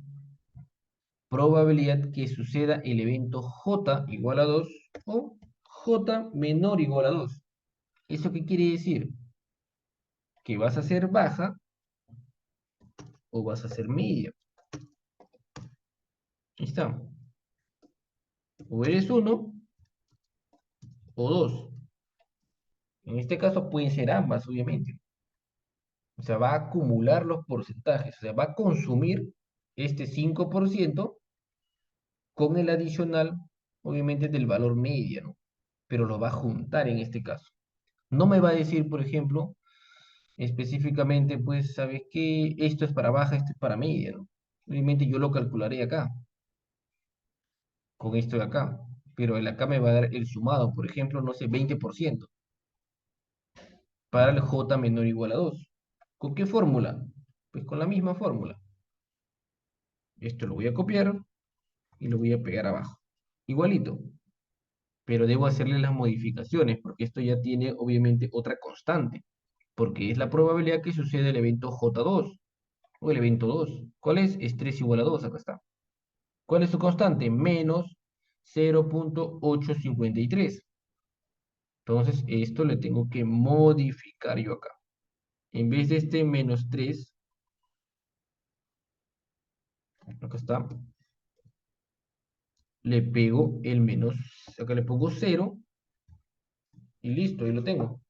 Probabilidad que suceda el evento J igual a 2 o J menor o igual a 2. ¿Eso qué quiere decir? Que vas a ser baja o vas a ser media. Ahí está. O eres 1 o 2. En este caso pueden ser ambas, obviamente. O sea, va a acumular los porcentajes. O sea, va a consumir este 5% con el adicional, obviamente, del valor media, ¿no? Pero lo va a juntar en este caso. No me va a decir, por ejemplo, específicamente, pues, ¿sabes qué? Esto es para baja, esto es para media, ¿no? Obviamente yo lo calcularé acá, con esto de acá. Pero el acá me va a dar el sumado, por ejemplo, no sé, 20% para el J menor o igual a 2. ¿Con qué fórmula? Pues con la misma fórmula. Esto lo voy a copiar y lo voy a pegar abajo. Igualito, pero debo hacerle las modificaciones porque esto ya tiene obviamente otra constante, porque es la probabilidad que sucede el evento J2 o el evento 2. ¿Cuál es? Es 3 igual a 2, acá está. ¿Cuál es su constante? Menos 0.853. Entonces esto le tengo que modificar yo acá. En vez de este menos 3, acá está, le pego el menos, acá le pongo 0 y listo, ahí lo tengo.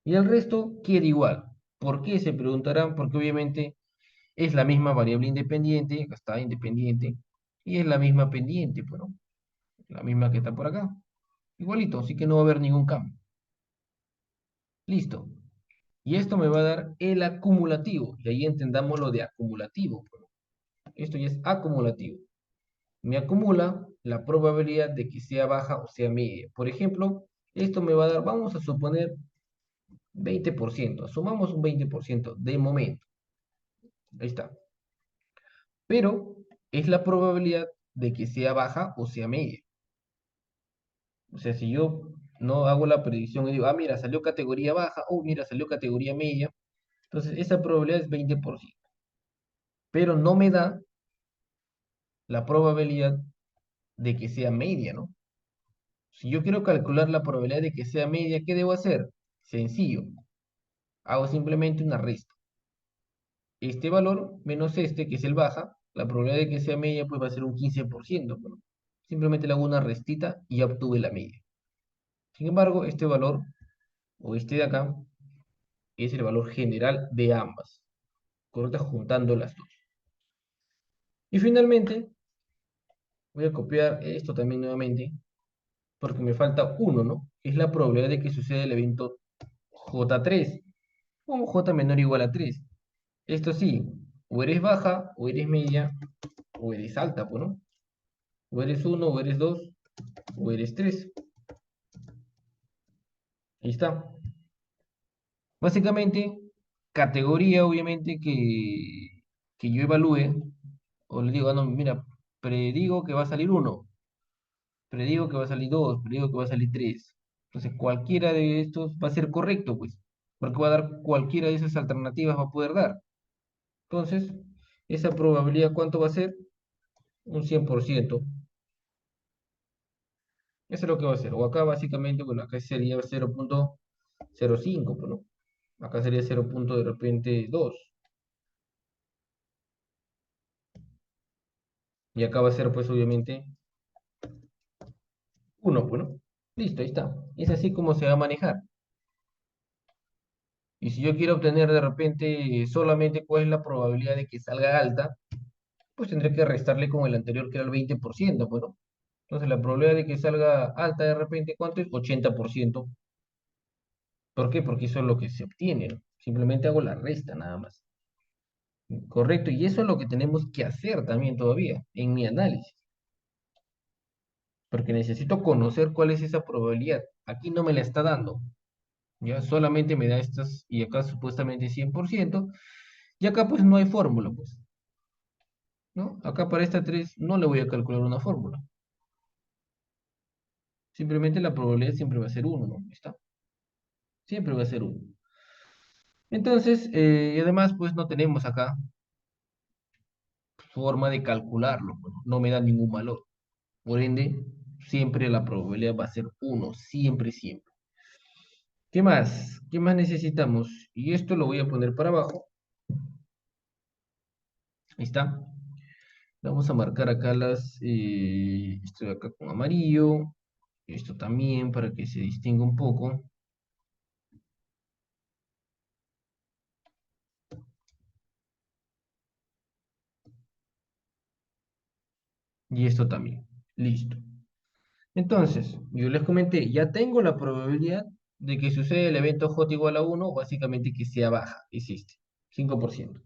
Y el resto queda igual. ¿Por qué? Se preguntarán, porque obviamente es la misma variable independiente, acá está independiente, y es la misma pendiente, pues, ¿no? La misma que está por acá. Igualito, así que no va a haber ningún cambio. Listo. Y esto me va a dar el acumulativo. Y ahí entendamos lo de acumulativo, pues, ¿no? Esto ya es acumulativo. Me acumula la probabilidad de que sea baja o sea media. Por ejemplo, esto me va a dar, vamos a suponer, 20%. Asumamos un 20% de momento. Ahí está. Pero es la probabilidad de que sea baja o sea media. O sea, si yo no hago la predicción y digo, ah, mira, salió categoría baja, o mira, salió categoría media, entonces esa probabilidad es 20%. Pero no me da la probabilidad de que sea media, ¿no? Si yo quiero calcular la probabilidad de que sea media, ¿qué debo hacer? Sencillo. Hago simplemente una resta. Este valor menos este, que es el baja, la probabilidad de que sea media, pues va a ser un 15%, ¿no? Simplemente le hago una restita y ya obtuve la media. Sin embargo, este valor, o este de acá, es el valor general de ambas, correcto, juntando las dos. Y finalmente, voy a copiar esto también nuevamente, porque me falta uno, ¿no? Es la probabilidad de que suceda el evento J3, o J menor o igual a 3. Esto sí, o eres baja, o eres media, o eres alta, pues, ¿no? O eres 1, o eres 2, o eres 3. Ahí está. Básicamente, categoría, obviamente, que yo evalúe, o le digo, ah, no, mira, predigo que va a salir 1, predigo que va a salir 2, predigo que va a salir 3. Entonces, cualquiera de estos va a ser correcto, pues, porque va a dar cualquiera de esas alternativas va a poder dar. Entonces, esa probabilidad, ¿cuánto va a ser? un 100%. Eso es lo que va a hacer. O acá básicamente, bueno, acá sería 0,05, pues, ¿no? Acá sería 0, de repente 2. Y acá va a ser, pues, obviamente, 1, pues, ¿no? Listo, ahí está. Es así como se va a manejar. Y si yo quiero obtener de repente solamente cuál es la probabilidad de que salga alta, pues tendré que restarle con el anterior que era el 20%, pues, ¿no? Entonces la probabilidad de que salga alta de repente, ¿cuánto es? 80%. ¿Por qué? Porque eso es lo que se obtiene, ¿no? Simplemente hago la resta nada más. Correcto, y eso es lo que tenemos que hacer también todavía en mi análisis, porque necesito conocer cuál es esa probabilidad. Aquí no me la está dando, ya solamente me da estas, y acá supuestamente 100%, y acá pues no hay fórmula, pues, ¿no? Acá para esta 3 no le voy a calcular una fórmula, simplemente la probabilidad siempre va a ser uno, ¿no? Ahí está, siempre va a ser uno. Entonces, y además pues no tenemos acá forma de calcularlo, pues, no me da ningún valor. Por ende, siempre la probabilidad va a ser uno, siempre, siempre. ¿Qué más? ¿Qué más necesitamos? Y esto lo voy a poner para abajo. Ahí está. Vamos a marcar acá esto de acá con amarillo. Esto también para que se distinga un poco. Y esto también. Listo. Entonces, yo les comenté, ya tengo la probabilidad de que suceda el evento J igual a 1, básicamente que sea baja, existe, 5%.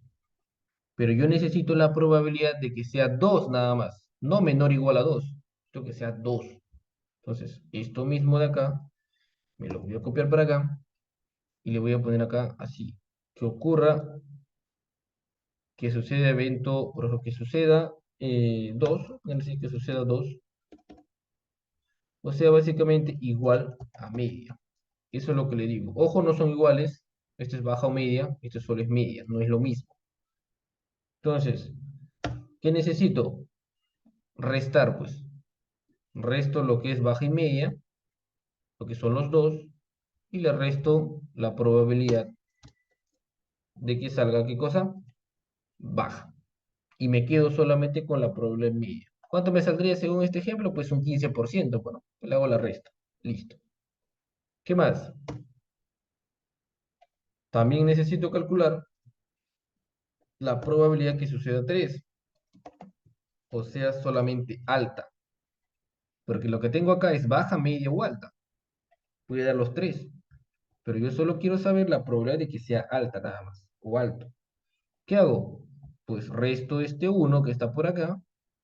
Pero yo necesito la probabilidad de que sea 2 nada más, no menor o igual a 2, esto que sea 2. Entonces, esto mismo de acá, me lo voy a copiar para acá y le voy a poner acá así. Que ocurra, que suceda evento, por ejemplo, que suceda 2, es decir, que suceda 2, o sea, básicamente igual a media. Eso es lo que le digo. Ojo, no son iguales, esto es baja o media, esto solo es media, no es lo mismo. Entonces, ¿qué necesito? Restar, pues. Resto lo que es baja y media, lo que son los dos, y le resto la probabilidad de que salga, ¿qué cosa? Baja. Y me quedo solamente con la probabilidad media. ¿Cuánto me saldría según este ejemplo? Pues un 15%. Bueno, le hago la resta. Listo. ¿Qué más? También necesito calcular la probabilidad que suceda 3, o sea, solamente alta. Porque lo que tengo acá es baja, media o alta. Voy a dar los tres. Pero yo solo quiero saber la probabilidad de que sea alta nada más, o alto. ¿Qué hago? Pues resto este uno que está por acá,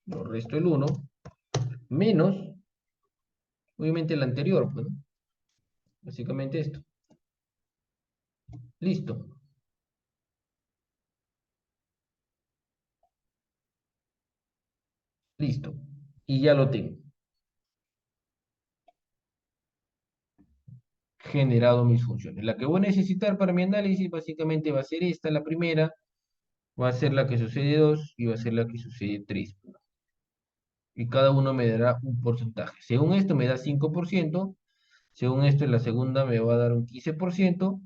lo resto el uno menos, obviamente el anterior, pues, ¿no? Básicamente esto. Listo, listo. Y ya lo tengo. Generado mis funciones. La que voy a necesitar para mi análisis básicamente va a ser esta, la primera, va a ser la que sucede 2 y va a ser la que sucede 3. Y cada uno me dará un porcentaje. Según esto me da 5%, según esto en la segunda me va a dar un 15%,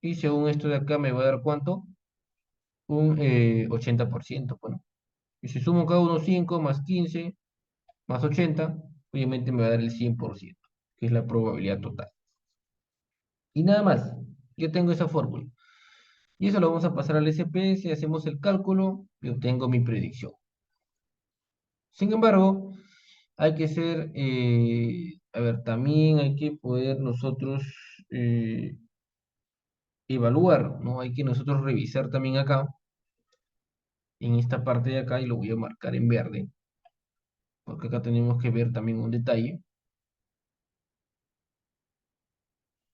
y según esto de acá me va a dar ¿cuánto? Un 80%, bueno. Y si sumo cada uno 5 más 15 más 80, obviamente me va a dar el 100%, que es la probabilidad total. Y nada más, yo tengo esa fórmula. Y eso lo vamos a pasar al SPS, hacemos el cálculo y obtengo mi predicción. Sin embargo, hay que ser, a ver, también hay que poder nosotros eh, evaluar, ¿no? Hay que nosotros revisar también acá, en esta parte de acá, y lo voy a marcar en verde, porque acá tenemos que ver también un detalle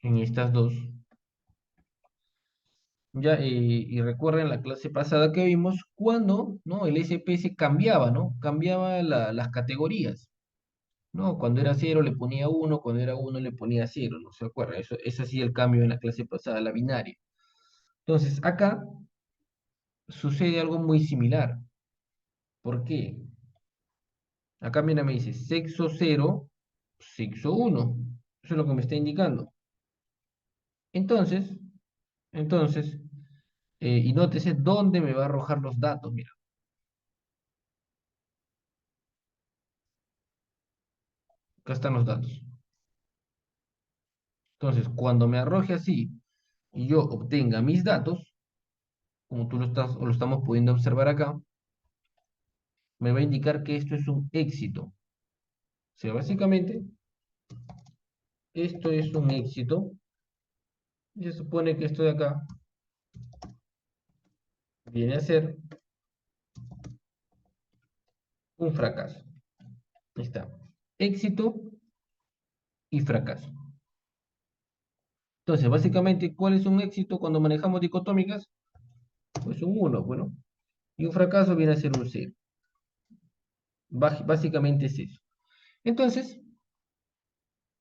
en estas dos. Ya, y recuerden la clase pasada que vimos cuando, ¿no? El SPS cambiaba, ¿no? Cambiaba las categorías, ¿no? Cuando era cero le ponía uno, cuando era uno le ponía cero, ¿no se acuerdan? Eso es así el cambio en la clase pasada, la binaria. Entonces, acá sucede algo muy similar. ¿Por qué? Acá mira, me dice sexo cero, sexo uno. Eso es lo que me está indicando. Entonces, entonces, y nótese dónde me va a arrojar los datos. Mira, acá están los datos. Entonces, cuando me arroje así y yo obtenga mis datos, como tú lo estás o lo estamos pudiendo observar acá, me va a indicar que esto es un éxito. O sea, básicamente, esto es un éxito. Y se supone que esto de acá viene a ser un fracaso. Ahí está. Éxito y fracaso. Entonces, básicamente, ¿cuál es un éxito cuando manejamos dicotómicas? Pues un uno, bueno. Y un fracaso viene a ser un cero. Básicamente es eso. Entonces,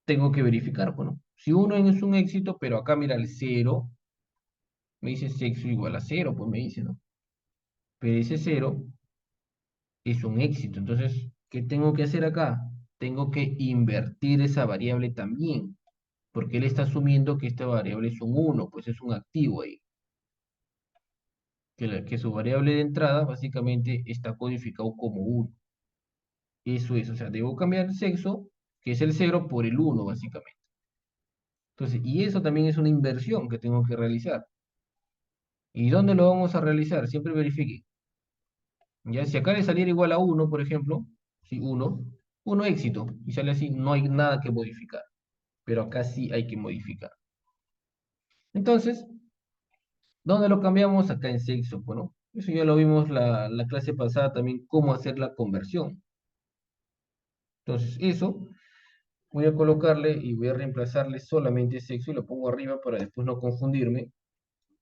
tengo que verificar, bueno, si uno es un éxito, pero acá mira el cero, me dice sexo igual a cero, pues me dice, ¿no? Pero ese cero es un éxito. Entonces, ¿qué tengo que hacer acá? Tengo que invertir esa variable también, porque él está asumiendo que esta variable es un uno, pues es un activo ahí. Que su variable de entrada básicamente está codificado como uno. Eso es, o sea, debo cambiar el sexo, que es el cero, por el uno, básicamente. Entonces, y eso también es una inversión que tengo que realizar. ¿Y dónde lo vamos a realizar? Siempre verifique. Ya, si acá le saliera igual a uno, por ejemplo, si uno éxito, y sale así, no hay nada que modificar. Pero acá sí hay que modificar. Entonces, ¿dónde lo cambiamos? Acá en sexo, bueno, eso ya lo vimos la clase pasada también, cómo hacer la conversión. Entonces, eso voy a colocarle y voy a reemplazarle solamente sexo y lo pongo arriba para después no confundirme.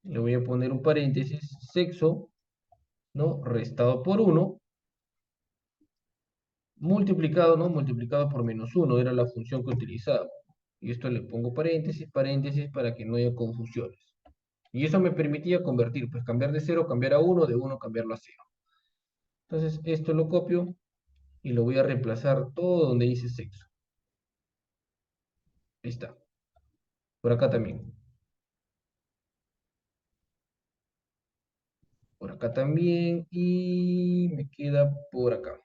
Le voy a poner un paréntesis, sexo, ¿no? Restado por uno multiplicado, ¿no? Multiplicado por menos uno era la función que utilizaba. Y esto le pongo paréntesis, paréntesis, para que no haya confusiones. Y eso me permitía convertir, pues cambiar de cero, cambiar a uno, de uno cambiarlo a cero. Entonces, esto lo copio y lo voy a reemplazar todo donde dice sexo. Ahí está. Por acá también. Por acá también. Y me queda por acá.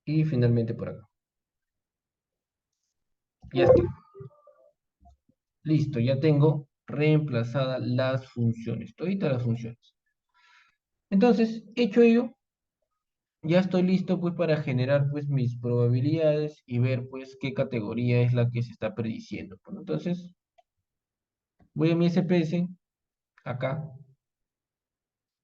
Y finalmente por acá. Ya está. Listo, ya tengo reemplazadas las funciones. Todas las funciones. Entonces, hecho ello, ya estoy listo pues para generar pues mis probabilidades y ver pues qué categoría es la que se está prediciendo. Bueno, entonces, voy a mi SPS, acá,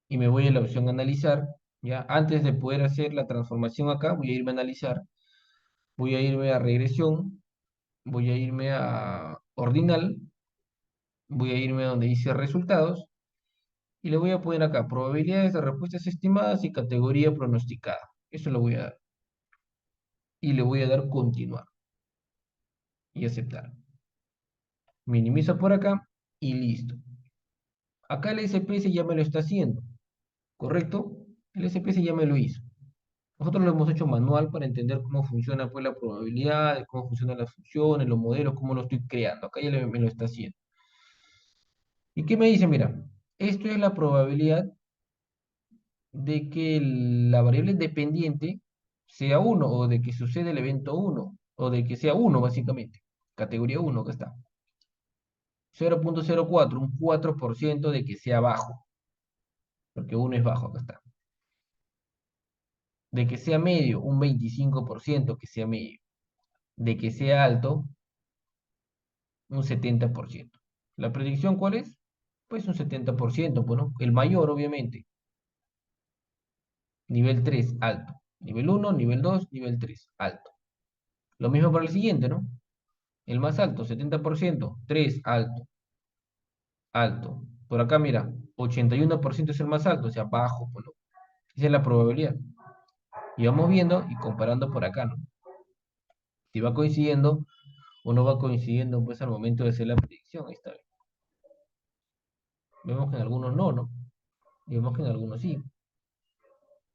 y me voy a la opción analizar. Ya, antes de poder hacer la transformación acá, voy a irme a analizar, voy a irme a regresión, voy a irme a ordinal, voy a irme a donde dice resultados, y le voy a poner acá probabilidades de respuestas estimadas y categoría pronosticada. Eso lo voy a dar. Y le voy a dar continuar y aceptar. Minimiza por acá y listo. Acá el SPS ya me lo está haciendo, ¿correcto? El SPS ya me lo hizo. Nosotros lo hemos hecho manual para entender cómo funciona pues, la probabilidad, cómo funcionan las funciones, los modelos, cómo lo estoy creando. Acá ya me lo está haciendo. ¿Y qué me dice? Mira, esto es la probabilidad de que la variable dependiente sea uno o de que suceda el evento uno o de que sea uno básicamente. Categoría uno acá está. 0,04, un 4% de que sea bajo, porque uno es bajo, acá está. De que sea medio, un 25% que sea medio. De que sea alto, un 70%. ¿La predicción cuál es? Pues un 70%, bueno, el mayor obviamente. Nivel 3 alto. Nivel uno, nivel 2, nivel 3 alto. Lo mismo para el siguiente, ¿no? El más alto, 70%, 3 alto, alto. Por acá, mira, 81% es el más alto, o sea, bajo, bueno. Esa es la probabilidad. Y vamos viendo y comparando por acá, ¿no? Si va coincidiendo o no va coincidiendo, pues al momento de hacer la predicción, ahí está. Vemos que en algunos no, ¿no? Digamos que en algunos sí,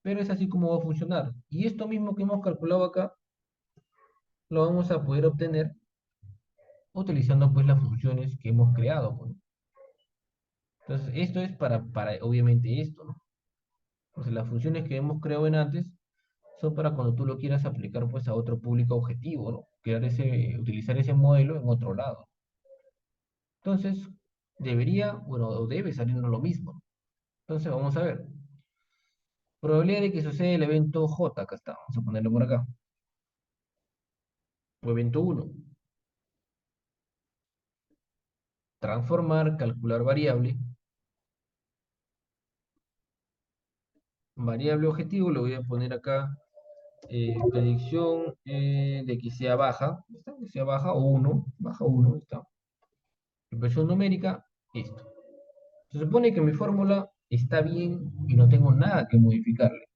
pero es así como va a funcionar. Y esto mismo que hemos calculado acá, lo vamos a poder obtener utilizando pues las funciones que hemos creado, pues. Entonces, esto es para obviamente esto, ¿no? Entonces, las funciones que hemos creado en antes son para cuando tú lo quieras aplicar pues a otro público objetivo, ¿no? Utilizar ese modelo en otro lado. Entonces, debería, bueno, o debe salirnos lo mismo, ¿no? Entonces, vamos a ver. Probabilidad de que suceda el evento J, acá está, vamos a ponerlo por acá. O evento uno. Transformar, calcular variable. Variable objetivo, lo voy a poner acá. Predicción de que sea baja. ¿Está? Que sea baja o uno. Baja uno, está. Expresión numérica, esto. Se supone que mi fórmula está bien y no tengo nada que modificarle.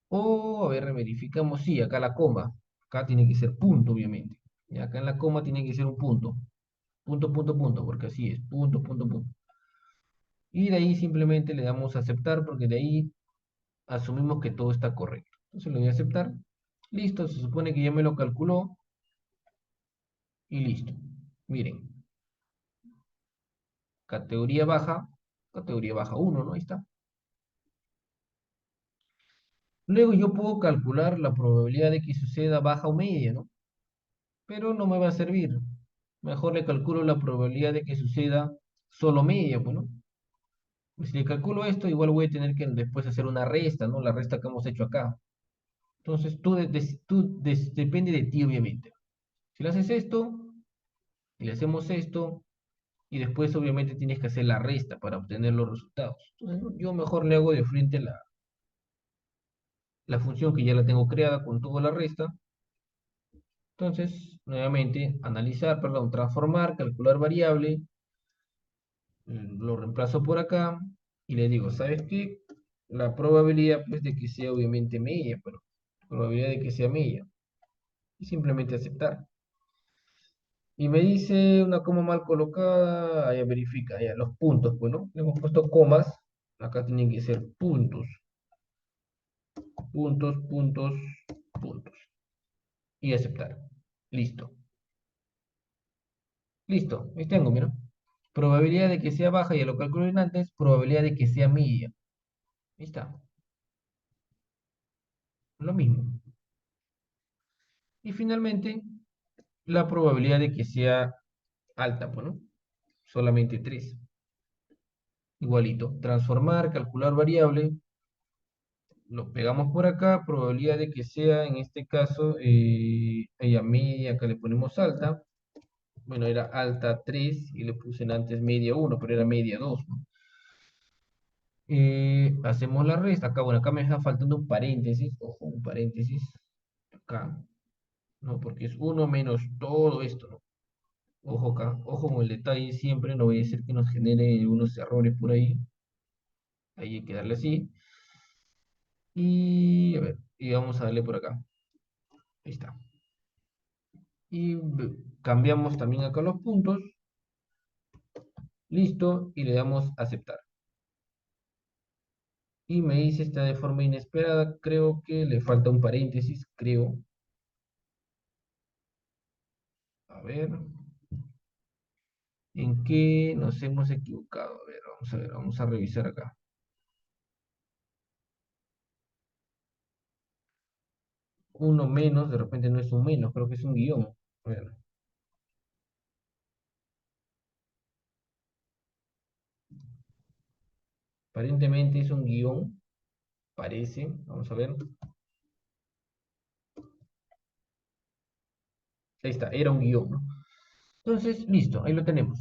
O, a ver, verificamos, sí, acá la coma. Acá tiene que ser punto, obviamente. Y acá en la coma tiene que ser un punto. Punto, punto, punto, porque así es. Punto, punto, punto. Y de ahí simplemente le damos a aceptar, porque de ahí asumimos que todo está correcto. Entonces le voy a aceptar. Listo, se supone que ya me lo calculó. Y listo. Miren, categoría baja uno, ¿no? Ahí está. Luego yo puedo calcular la probabilidad de que suceda baja o media, ¿no? Pero no me va a servir. Mejor le calculo la probabilidad de que suceda solo media, pues, ¿no? Si le calculo esto, igual voy a tener que después hacer una resta, ¿no? La resta que hemos hecho acá. Entonces, depende de ti, obviamente. Si le haces esto, y le hacemos esto, y después, obviamente, tienes que hacer la resta para obtener los resultados. Entonces, ¿no? Yo mejor le hago de frente la función que ya la tengo creada con toda la resta. Entonces, nuevamente, analizar, perdón, transformar, calcular variable, lo reemplazo por acá y le digo, ¿sabes qué? La probabilidad, pues, de que sea obviamente media, pero probabilidad de que sea media. Y simplemente aceptar. Y me dice una coma mal colocada, allá verifica, allá los puntos, pues, ¿no? Le hemos puesto comas, acá tienen que ser puntos, puntos, puntos, puntos. Y aceptar. Listo. Listo, ahí tengo, mira. Probabilidad de que sea baja, ya lo calculé antes, probabilidad de que sea media. Ahí está, lo mismo. Y finalmente, la probabilidad de que sea alta, pues, ¿no? Solamente 3. Igualito. Transformar, calcular variable. Lo pegamos por acá. Probabilidad de que sea, en este caso, ella media, acá le ponemos alta. Bueno, era alta 3 y le puse en antes media 1, pero era media 2, ¿no? Hacemos la resta. Acá, bueno, acá me está faltando un paréntesis. Ojo, un paréntesis. Acá, ¿no? Porque es uno menos todo esto, ¿no? Ojo acá, ojo con el detalle siempre, no voy a ser que nos genere unos errores por ahí. Ahí hay que darle así. Y a ver, y vamos a darle por acá. Ahí está. Y cambiamos también acá los puntos. Listo. Y le damos aceptar. Y me dice está de forma inesperada. Creo que le falta un paréntesis, creo. A ver. ¿En qué nos hemos equivocado? A ver, vamos a revisar acá. Uno menos, de repente no es un menos, creo que es un guión. A ver, aparentemente es un guión, parece. Vamos a ver. Ahí está, era un guión, ¿no? Entonces, listo, ahí lo tenemos.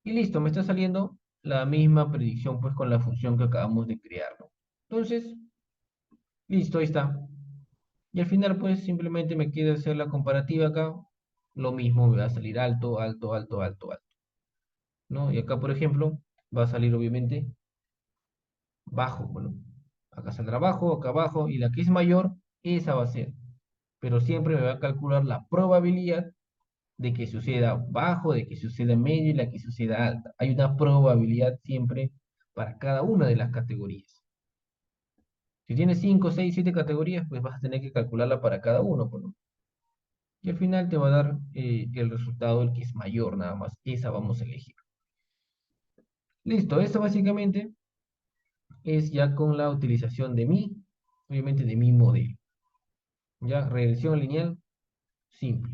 Y listo, me está saliendo la misma predicción pues con la función que acabamos de crear, ¿no? Entonces, listo, ahí está. Y al final pues simplemente me queda hacer la comparativa acá. Lo mismo, me va a salir alto, alto, alto, alto, alto, ¿no? Y acá, por ejemplo, va a salir obviamente bajo, bueno. Acá saldrá bajo, acá abajo, y la que es mayor, esa va a ser. Pero siempre me va a calcular la probabilidad de que suceda bajo, de que suceda medio y la que suceda alta. Hay una probabilidad siempre para cada una de las categorías. Si tienes 5, 6, 7 categorías, pues vas a tener que calcularla para cada uno, pues, ¿no? Y al final te va a dar el resultado, el que es mayor, nada más. Esa vamos a elegir. Listo, esto básicamente es ya con la utilización de obviamente de mi modelo. Ya, regresión lineal simple.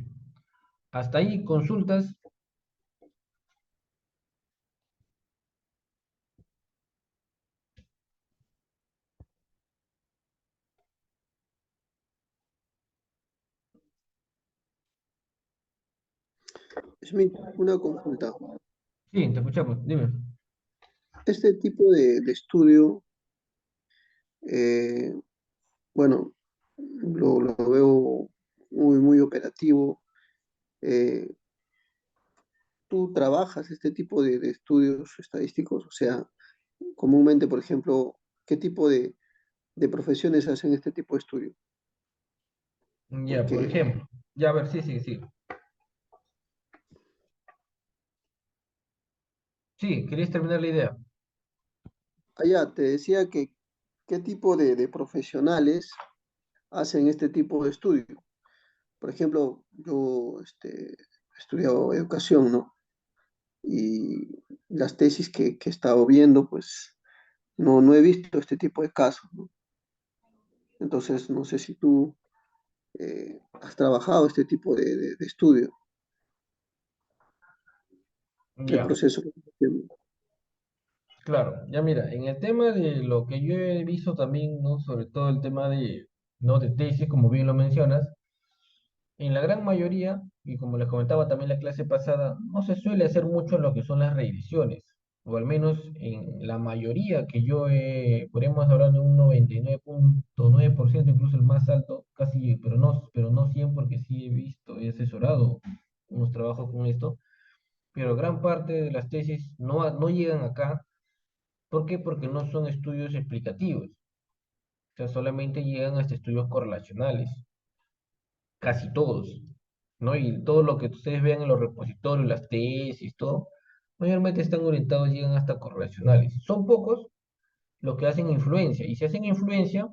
Hasta ahí, consultas. Smith, una consulta. Sí, te escuchamos, dime. Este tipo de estudio, eh, bueno, lo veo muy operativo. Eh, ¿Tú trabajas este tipo de estudios estadísticos? O sea, comúnmente, por ejemplo, ¿qué tipo de profesiones hacen este tipo de estudio? Ya, por Porque ejemplo. Ya, a ver, sí, sí, sí. Sí, ¿querías terminar la idea? allá te decía que qué tipo de profesionales hacen este tipo de estudio. Por ejemplo, yo he estudiado educación, ¿no? Y las tesis que he estado viendo, pues no he visto este tipo de casos, ¿no? Entonces, no sé si tú has trabajado este tipo de estudio, el Ya, proceso. claro. Ya mira, en el tema de lo que yo he visto también, ¿no? Sobre todo el tema de, ¿no? De tesis, como bien lo mencionas, en la gran mayoría, y como les comentaba también la clase pasada, no se suele hacer mucho lo que son las regresiones, o al menos en la mayoría que yo podríamos hablar de un 99.9%, incluso el más alto, casi, pero no 100 porque sí he visto, he asesorado unos trabajos con esto, pero gran parte de las tesis no llegan acá. ¿Por qué? Porque no son estudios explicativos, o sea, solamente llegan hasta estudios correlacionales, casi todos, ¿no? Y todo lo que ustedes vean en los repositorios, las tesis, todo, mayormente están orientados, llegan hasta correlacionales. Son pocos los que hacen influencia, y si hacen influencia,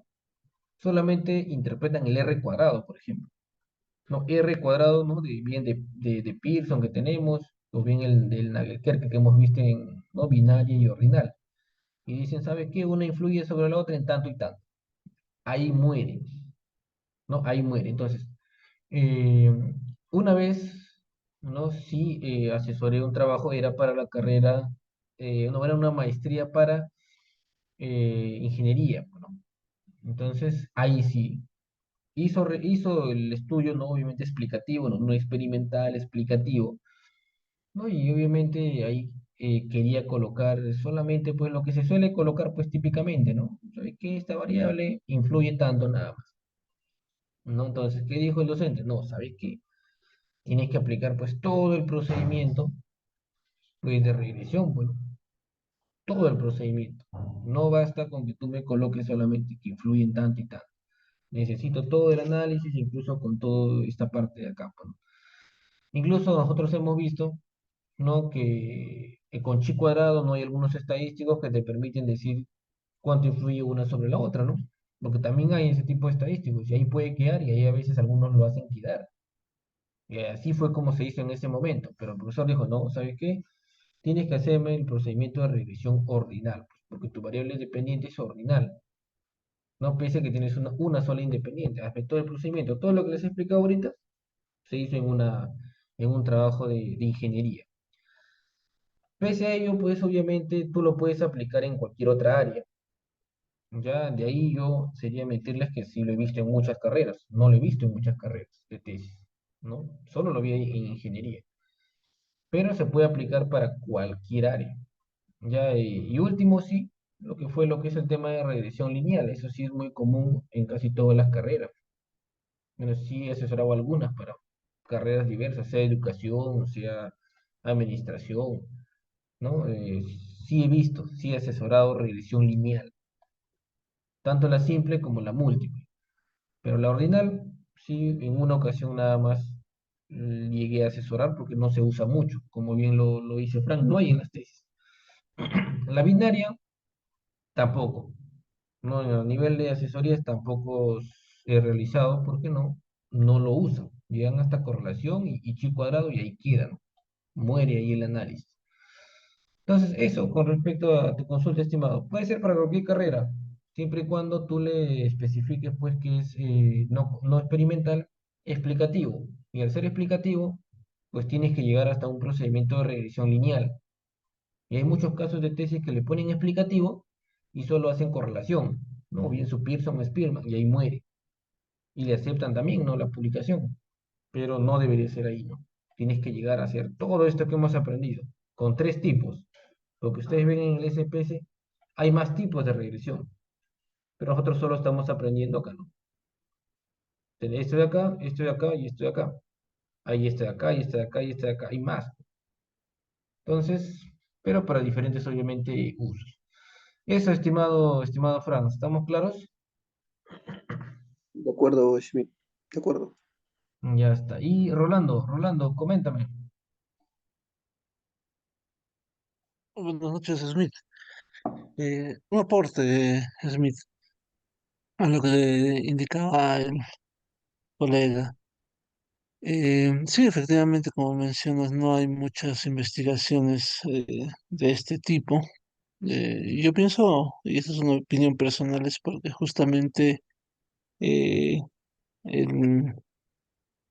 solamente interpretan el R cuadrado, por ejemplo. ¿No? R cuadrado, ¿no? Bien de Pearson que tenemos, o bien el del Nagelkerke que hemos visto en, ¿no? Binaria y ordinal. Y dicen, ¿sabe qué? Una influye sobre la otra en tanto y tanto. Ahí muere, ¿no? Ahí muere. Entonces, eh, una vez, ¿no? Sí, asesoré un trabajo, era para la carrera, no, era una maestría para ingeniería, ¿no? Entonces, ahí sí, hizo el estudio, ¿no? Obviamente explicativo, no experimental, explicativo, ¿no? Y obviamente ahí quería colocar solamente, pues, lo que se suele colocar, pues, típicamente, ¿no? ¿Sabes qué? Esta variable influye tanto nada más, ¿no? Entonces, ¿qué dijo el docente? No, ¿sabes qué? Tienes que aplicar pues todo el procedimiento pues, de regresión, bueno, todo el procedimiento. No basta con que tú me coloques solamente que influyen tanto y tanto. Necesito todo el análisis, incluso con toda esta parte de acá, pues, ¿no? Incluso nosotros hemos visto, ¿no? Que con chi cuadrado no hay algunos estadísticos que te permiten decir cuánto influye una sobre la otra, ¿no? Porque también hay ese tipo de estadísticos y ahí puede quedar y ahí a veces algunos lo hacen quedar. Y así fue como se hizo en ese momento, pero el profesor dijo, no, ¿sabes qué? Tienes que hacerme el procedimiento de regresión ordinal, pues, porque tu variable dependiente es ordinal. No pienses que tienes una sola independiente. Hazme todo el procedimiento. Todo lo que les he explicado ahorita se hizo en un trabajo de ingeniería. Pese a ello, pues obviamente tú lo puedes aplicar en cualquier otra área. Ya de ahí yo sería meterles que sí lo he visto en muchas carreras. No lo he visto en muchas carreras de tesis, ¿no? Solo lo vi en ingeniería. Pero se puede aplicar para cualquier área. Ya, y último, sí, lo que es el tema de regresión lineal. Eso sí es muy común en casi todas las carreras. Bueno, sí he asesorado algunas para carreras diversas, sea educación, sea administración, ¿no? Sí he visto, sí he asesorado regresión lineal, tanto la simple como la múltiple. Pero la ordinal, sí, en una ocasión nada más llegué a asesorar porque no se usa mucho, como bien lo dice Frank, no hay en las tesis. La binaria. tampoco. No, a nivel de asesorías tampoco he realizado, porque no lo usan. Llegan hasta correlación y chi cuadrado y ahí quedan. Muere ahí el análisis. Entonces, eso con respecto a tu consulta, estimado. Puede ser para cualquier carrera, siempre y cuando tú le especifiques, pues, que es no experimental, explicativo. Y al ser explicativo, pues tienes que llegar hasta un procedimiento de regresión lineal. Y hay muchos casos de tesis que le ponen explicativo y solo hacen correlación, ¿no? Bien su Pearson o Spearman, y ahí muere. Y le aceptan también, ¿no? La publicación. Pero no debería ser ahí, ¿no? Tienes que llegar a hacer todo esto que hemos aprendido, con tres tipos. Lo que ustedes ven en el SPS, hay más tipos de regresión, pero nosotros solo estamos aprendiendo acá, ¿no? Esto de acá, esto de acá y esto de acá. Hay este de acá y este de acá y este de acá. Hay más. Entonces, pero para diferentes, obviamente, usos. Eso, estimado Franz, ¿estamos claros? De acuerdo, Schmidt. De acuerdo. Ya está. Y Rolando, coméntame. Buenas noches, Smith. Un aporte, Smith, a lo que indicaba el colega. Sí, efectivamente, como mencionas, no hay muchas investigaciones de este tipo. Yo pienso, y esta es una opinión personal, es porque justamente eh, el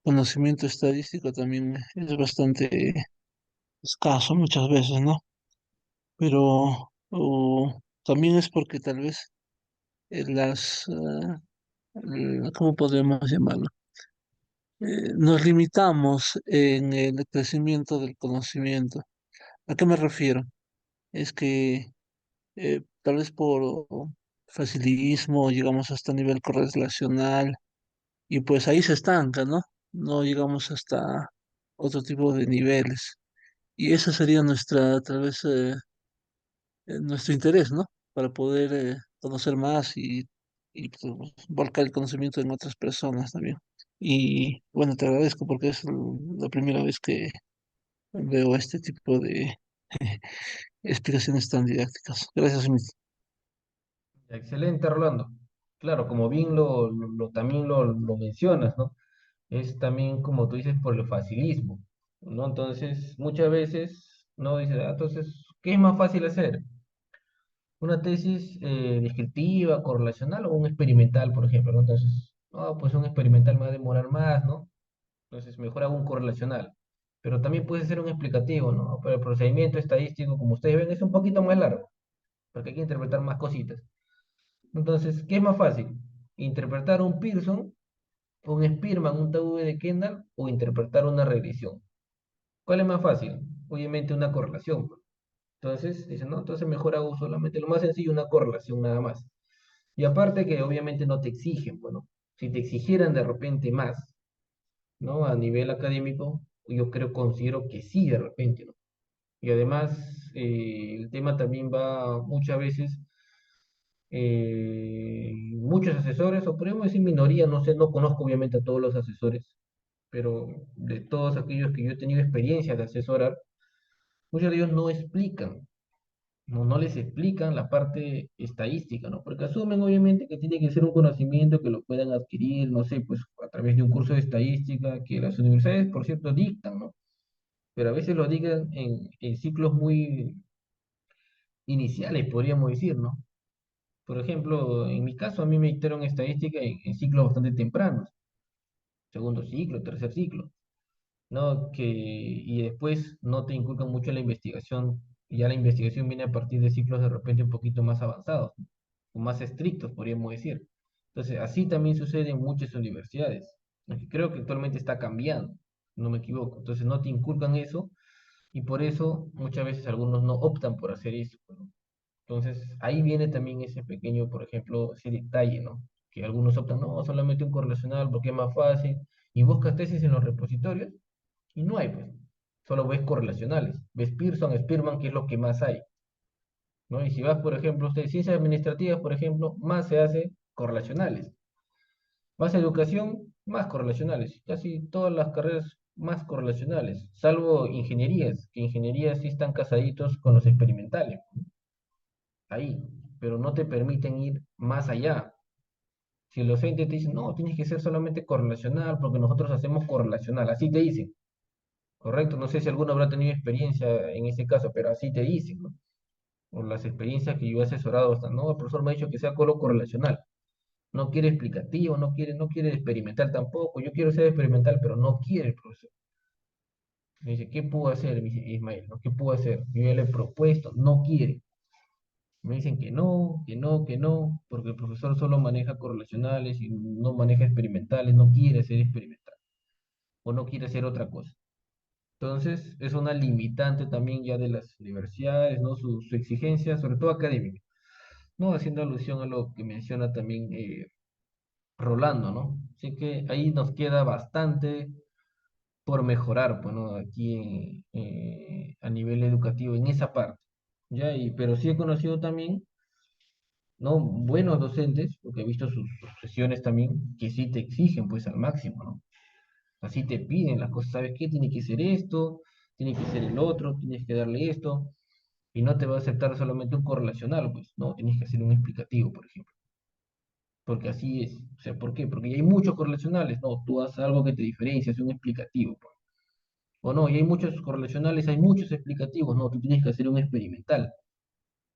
conocimiento estadístico también es bastante escaso muchas veces, ¿no? Pero también es porque tal vez ¿cómo podemos llamarlo? Nos limitamos en el crecimiento del conocimiento. ¿A qué me refiero? Es que tal vez por facilismo llegamos hasta nivel correlacional y pues ahí se estanca, ¿no? No llegamos hasta otro tipo de niveles. Y ese sería tal vez, nuestro interés, ¿no? Para poder conocer más y pues, volcar el conocimiento en otras personas también. Y bueno, te agradezco porque es la primera vez que veo este tipo de explicaciones tan didácticas. Gracias, Smith. Excelente, Rolando. Claro, como bien también lo mencionas, ¿no? Es también, como tú dices, por el facilismo, ¿no? Entonces, muchas veces, ¿no? Dices, entonces, ¿qué es más fácil hacer? ¿Una tesis descriptiva, correlacional o un experimental, por ejemplo, ¿no? Entonces, no, pues un experimental me va a demorar más, ¿no? Entonces, mejor hago un correlacional. Pero también puede ser un explicativo, ¿no? Pero el procedimiento estadístico, como ustedes ven, es un poquito más largo, porque hay que interpretar más cositas. Entonces, ¿qué es más fácil? ¿Interpretar un Pearson, un Spearman, un TW de Kendall o interpretar una regresión? ¿Cuál es más fácil? Obviamente una correlación, pues. Entonces, dicen, no, entonces mejor hago solamente lo más sencillo, una correlación nada más. Y aparte que obviamente no te exigen, bueno, si te exigieran de repente más, ¿no? A nivel académico, yo creo, considero que sí, de repente, ¿no? Y además, el tema también va muchas veces, muchos asesores, o podríamos decir minoría, no sé, no conozco obviamente a todos los asesores, pero de todos aquellos que yo he tenido experiencia de asesorar, muchos de ellos no explican, no les explican la parte estadística, ¿no? Porque asumen obviamente que tiene que ser un conocimiento que lo puedan adquirir, no sé, pues a través de un curso de estadística que las universidades, por cierto, dictan, ¿no? Pero a veces lo dictan en ciclos muy iniciales, podríamos decir, ¿no? Por ejemplo, en mi caso, a mí me dictaron estadística en ciclos bastante tempranos, segundo ciclo, tercer ciclo. ¿No? Y después no te inculcan mucho la investigación, y ya la investigación viene a partir de ciclos de repente un poquito más avanzados, ¿no? O más estrictos, podríamos decir. Entonces, así también sucede en muchas universidades, aunque creo que actualmente está cambiando, no me equivoco. Entonces, no te inculcan eso y por eso muchas veces algunos no optan por hacer eso, ¿no? Entonces, ahí viene también ese pequeño, por ejemplo, ese detalle, ¿no? Que algunos optan, no, solamente un correlacional porque es más fácil, y buscas tesis en los repositorios y no hay, pues. Solo ves correlacionales. Ves Pearson, Spearman, que es lo que más hay, ¿no? Y si vas, por ejemplo, usted, ciencias administrativas, por ejemplo, más se hace correlacionales. Vas a educación, más correlacionales. Casi todas las carreras más correlacionales, salvo ingenierías, que ingenierías sí están casaditos con los experimentales. Ahí. pero no te permiten ir más allá. Si el docente te dice, no, tienes que ser solamente correlacional, porque nosotros hacemos correlacional, así te dicen, ¿correcto? No sé si alguno habrá tenido experiencia en ese caso, pero así te dicen, ¿no? Por las experiencias que yo he asesorado hasta, no, el profesor me ha dicho que sea solo correlacional. No quiere explicativo, no quiere experimental tampoco. Yo quiero ser experimental, pero no quiere el profesor. Me dice, ¿qué puedo hacer? Me dice Ismael, ¿no? ¿Qué puedo hacer? Yo ya le he propuesto, no quiere. Me dicen que no, que no, que no, porque el profesor solo maneja correlacionales y no maneja experimentales, no quiere ser experimental o no quiere hacer otra cosa. Entonces, es una limitante también ya de las universidades, ¿no? Su exigencia, sobre todo académica, ¿no? Haciendo alusión a lo que menciona también Rolando, ¿no? Así que ahí nos queda bastante por mejorar, pues, ¿no? Aquí a nivel educativo, en esa parte, ¿ya? Pero sí he conocido también, ¿no? Buenos docentes, porque he visto sus sesiones también, que sí te exigen, pues, al máximo, ¿no? Así te piden las cosas, ¿sabes qué? Tiene que ser esto, tiene que ser el otro, tienes que darle esto, y no te va a aceptar solamente un correlacional, pues, ¿no? Tienes que hacer un explicativo, por ejemplo. Porque así es. O sea, ¿por qué? Porque ya hay muchos correlacionales. No, tú haces algo que te diferencia, es un explicativo, pues. O no, y hay muchos correlacionales, hay muchos explicativos. No, tú tienes que hacer un experimental.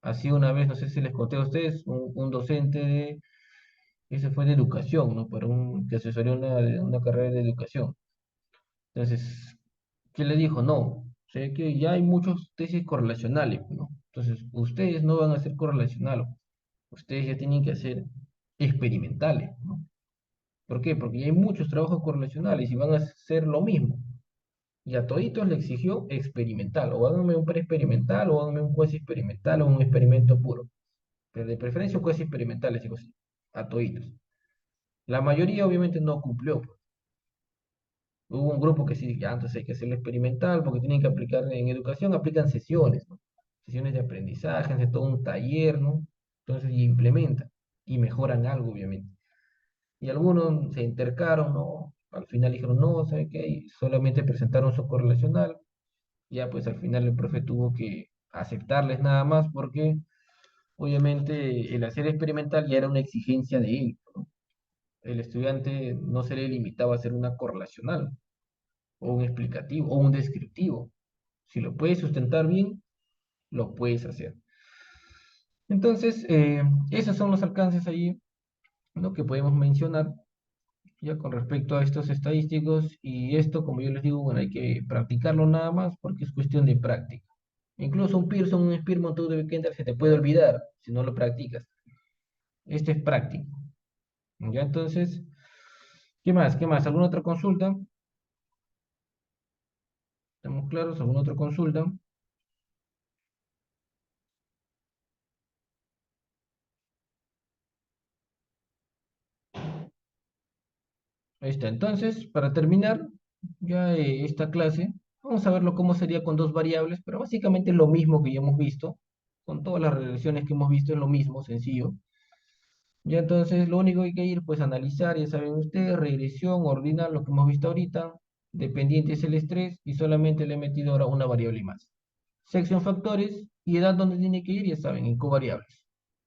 Así una vez, no sé si les conté a ustedes, un docente ese fue de educación, ¿no? Que asesoría una carrera de educación. Entonces, ¿qué le dijo? No, o sea que ya hay muchos tesis correlacionales, ¿no? Entonces, ustedes no van a hacer correlacionales, ustedes ya tienen que hacer experimentales, ¿no? ¿Por qué? Porque ya hay muchos trabajos correlacionales y van a hacer lo mismo. Y a toditos le exigió experimental, o háganme un pre-experimental, o háganme un quasi experimental, o un experimento puro. Pero de preferencia un quasi experimental, les digo así, a toditos. La mayoría obviamente no cumplió, pues. Hubo un grupo que sí, ya entonces hay que hacerlo experimental, porque tienen que aplicar en educación, aplican sesiones, ¿no? Sesiones de aprendizaje, hacen todo un taller, ¿no? Entonces, y implementan, y mejoran algo, obviamente. Y algunos se intercaron, ¿no? Al final dijeron, no, ¿sabe qué? Y solamente presentaron su correlacional. Ya pues al final el profe tuvo que aceptarles nada más porque obviamente el hacer experimental ya era una exigencia de él, ¿no? El estudiante no se le limitaba a hacer una correlacional, o un explicativo, o un descriptivo. Si lo puedes sustentar bien, lo puedes hacer. Entonces, esos son los alcances ahí, ¿no? Que podemos mencionar. Ya con respecto a estos estadísticos y esto, como yo les digo, bueno, hay que practicarlo nada más porque es cuestión de práctica. Incluso un Pearson, un Spearmont, tú de Kendall se te puede olvidar si no lo practicas. Este es práctico. Ya entonces, ¿qué más? ¿Qué más? ¿Alguna otra consulta? ¿Estamos claros? ¿Alguna otra consulta? Ahí está. Entonces, para terminar ya esta clase, vamos a verlo cómo sería con dos variables, pero básicamente lo mismo que ya hemos visto. Con todas las regresiones que hemos visto es lo mismo, sencillo. Ya entonces lo único que hay que ir, pues analizar, ya saben ustedes, regresión, ordinal, lo que hemos visto ahorita, dependiente es el estrés y solamente le he metido ahora una variable más. Sección factores y edad donde tiene que ir, ya saben, en covariables,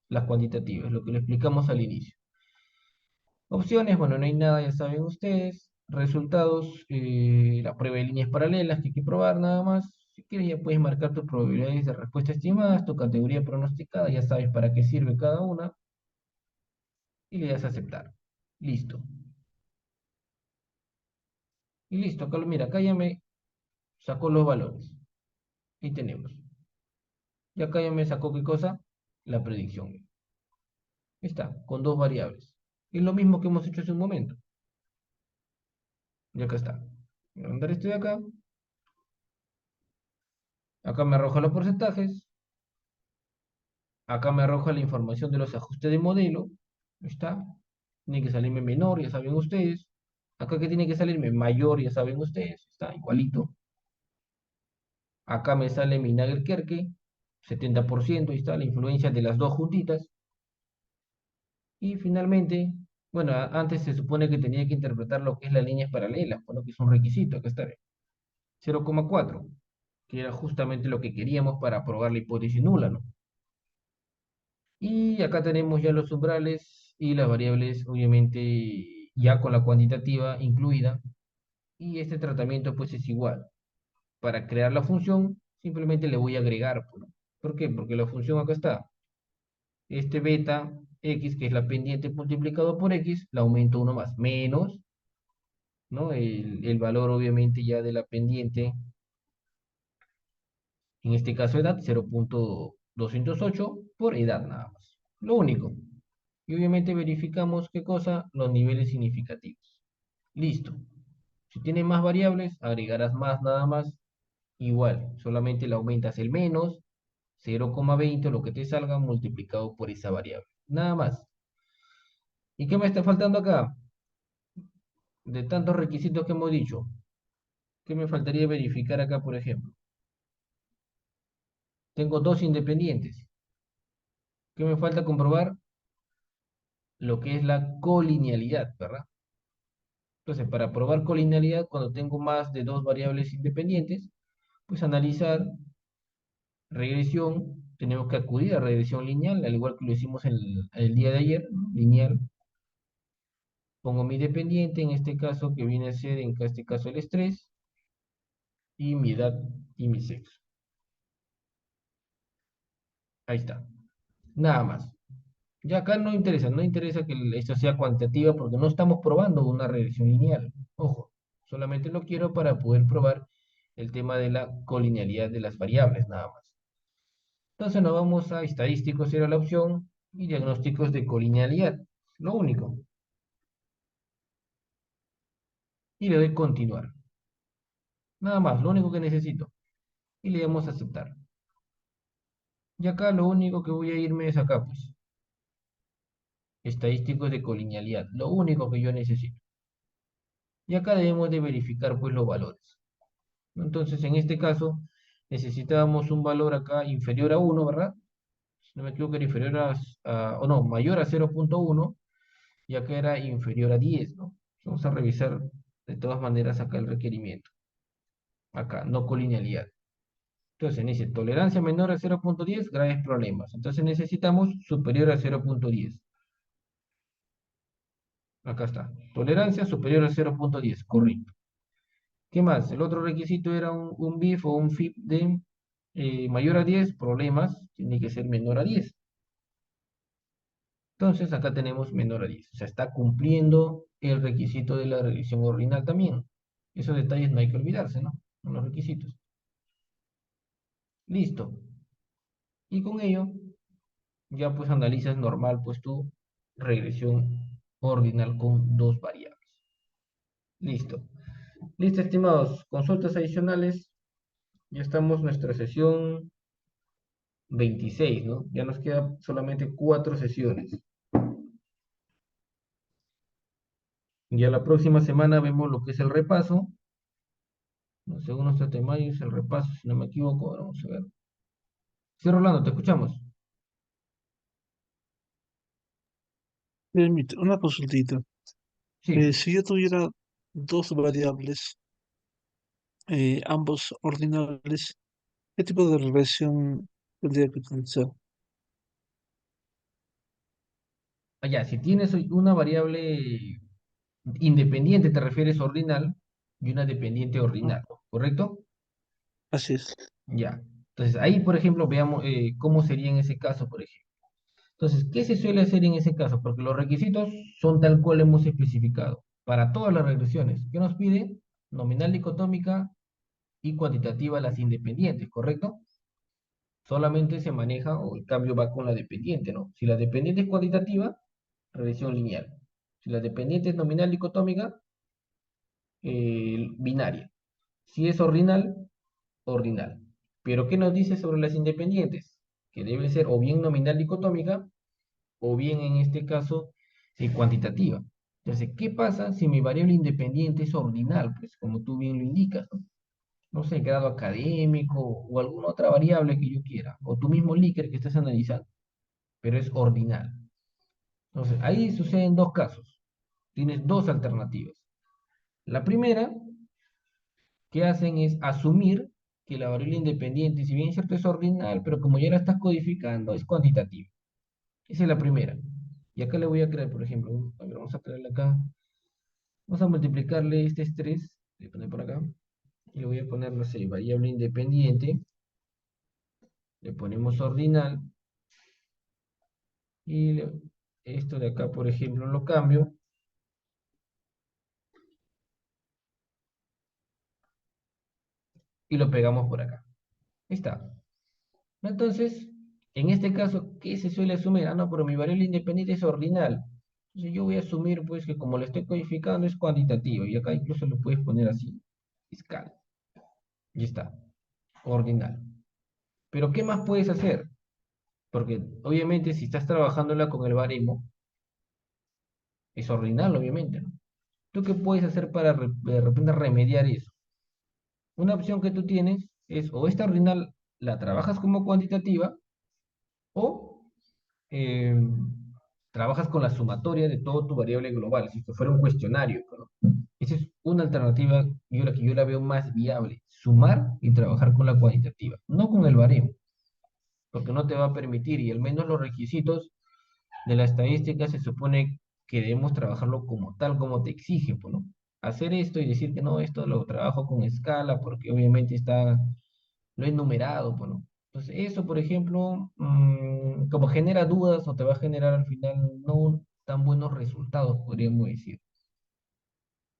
las cuantitativas, lo que le explicamos al inicio. Opciones, bueno, no hay nada, ya saben ustedes. Resultados, la prueba de líneas paralelas que hay que probar nada más. Si quieres ya puedes marcar tus probabilidades de respuesta estimadas, tu categoría pronosticada, ya sabes para qué sirve cada una y le das a aceptar. Listo. Y listo, acá, mira, acá ya me sacó los valores. Ahí tenemos. Y acá ya me sacó qué cosa? La predicción. Ahí está, con dos variables. Es lo mismo que hemos hecho hace un momento. Y acá está. Voy a mandar esto de acá. Acá me arroja los porcentajes. Acá me arroja la información de los ajustes de modelo. Ahí está. Tiene que salirme menor, ya saben ustedes. Acá que tiene que salirme mayor, ya saben ustedes. Está igualito. Acá me sale mi Nagel-Kerke, 70%, ahí está la influencia de las dos juntitas. Y finalmente, bueno, antes se supone que tenía que interpretar lo que es las líneas paralelas, bueno, que es un requisito, acá está, 0,4, que era justamente lo que queríamos para probar la hipótesis nula, ¿no? Y acá tenemos ya los umbrales y las variables, obviamente, ya con la cuantitativa incluida. Y este tratamiento pues es igual. Para crear la función, simplemente le voy a agregar, pues, ¿no? ¿Por qué? Porque la función acá está. Este beta x, que es la pendiente multiplicado por x, la aumento uno más, menos, ¿no? El valor obviamente ya de la pendiente, en este caso edad, 0,208 por edad nada más. Lo único. Y obviamente verificamos qué cosa, los niveles significativos. Listo. Si tienes más variables, agregarás más nada más. Igual, solamente le aumentas el menos 0,20, lo que te salga multiplicado por esa variable. Nada más. ¿Y qué me está faltando acá? De tantos requisitos que hemos dicho, ¿qué me faltaría verificar acá, por ejemplo? Tengo dos independientes. ¿Qué me falta comprobar? Lo que es la colinealidad, ¿verdad? Entonces, para probar colinealidad, cuando tengo más de dos variables independientes, pues analizar regresión, tenemos que acudir a regresión lineal, al igual que lo hicimos el día de ayer, ¿no? Lineal. Pongo mi dependiente, en este caso, que viene a ser, en este caso, el estrés, y mi edad y mi sexo. Ahí está. Nada más. Ya acá no interesa, no interesa que esto sea cuantitativa porque no estamos probando una regresión lineal. Ojo, solamente lo quiero para poder probar el tema de la colinealidad de las variables, nada más. Entonces nos vamos a estadísticos, era la opción, y diagnósticos de colinealidad. Lo único. Y le doy continuar. Nada más, lo único que necesito. Y le damos a aceptar. Y acá lo único que voy a irme es acá, pues. Estadísticos de colinealidad. Lo único que yo necesito. Y acá debemos de verificar, pues, los valores. Entonces, en este caso, necesitábamos un valor acá inferior a 1, ¿verdad? Si no me equivoco, era inferior o no, mayor a 0,1, y acá era inferior a 10, ¿no? Vamos a revisar de todas maneras acá el requerimiento. Acá, no colinealidad. Entonces, dice tolerancia menor a 0,10, graves problemas. Entonces necesitamos superior a 0,10. Acá está. Tolerancia superior a 0,10, correcto. ¿Qué más? El otro requisito era un BIF o un FIP de mayor a 10, problemas, tiene que ser menor a 10. Entonces acá tenemos menor a 10. O sea, está cumpliendo el requisito de la revisión ordinal también. Esos detalles no hay que olvidarse, ¿no? Son los requisitos. Listo. Y con ello, ya pues analizas normal, pues tu regresión ordinal con dos variables. Listo. Listo, estimados. Consultas adicionales. Ya estamos en nuestra sesión 26, ¿no? Ya nos queda solamente 4 sesiones. Ya la próxima semana vemos lo que es el repaso. ¿No? Según nuestro temario es el repaso, si no me equivoco. Vamos a ver. Sí, Rolando, te escuchamos. Permite, una consultita. Sí. Si yo tuviera dos variables, ambos ordinales, ¿qué tipo de regresión tendría que utilizar? Allá, si tienes una variable independiente, te refieres ordinal, y una dependiente Ah, ordinal, ¿correcto? así es. Ya. Entonces, ahí, por ejemplo, veamos cómo sería en ese caso, por ejemplo. Entonces, ¿qué se suele hacer en ese caso? Porque los requisitos son tal cual hemos especificado. Para todas las regresiones, ¿qué nos pide? Nominal dicotómica y cuantitativa las independientes, ¿correcto? Solamente se maneja o el cambio va con la dependiente, ¿no? Si la dependiente es cuantitativa, regresión lineal. Si la dependiente es nominal dicotómica, binaria. Si es ordinal, ordinal. Pero ¿qué nos dice sobre las independientes? Que debe ser o bien nominal dicotómica o bien en este caso cuantitativa. Entonces, ¿qué pasa si mi variable independiente es ordinal? Pues como tú bien lo indicas, ¿no? No sé, grado académico o alguna otra variable que yo quiera, o tu mismo Likert que estés analizando, pero es ordinal. Entonces, ahí suceden dos casos. Tienes dos alternativas. La primera, que hacen es asumir que la variable independiente, si bien es cierto, es ordinal, pero como ya la estás codificando, es cuantitativa. Esa es la primera. Y acá le voy a crear, por ejemplo, a ver, vamos a crearle acá. Vamos a multiplicarle este estrés, voy a poner por acá, y le voy a poner, no sé, variable independiente, le ponemos ordinal, y esto de acá, por ejemplo, lo cambio, y lo pegamos por acá. Ahí está. Entonces, en este caso, ¿qué se suele asumir? Ah, no, pero mi variable independiente es ordinal. Entonces yo voy a asumir, pues, que como lo estoy codificando es cuantitativo, y acá incluso lo puedes poner así, escala. Y está, ordinal. Pero ¿qué más puedes hacer? Porque obviamente si estás trabajándola con el baremo, es ordinal, obviamente, ¿no? ¿Tú qué puedes hacer para de repente remediar eso? Una opción que tú tienes es o esta ordinal la trabajas como cuantitativa o eh, trabajas con la sumatoria de todo tu variable global, si esto fuera un cuestionario, ¿no? Esa es una alternativa, la que yo la veo más viable, sumar y trabajar con la cuantitativa, no con el baremo, porque no te va a permitir, y al menos los requisitos de la estadística se supone que debemos trabajarlo como tal, como te exige, pues, ¿no? Hacer esto y decir que no, esto lo trabajo con escala, porque obviamente lo he numerado, pues, ¿no? Entonces, eso, por ejemplo, como genera dudas o te va a generar al final no tan buenos resultados, podríamos decir,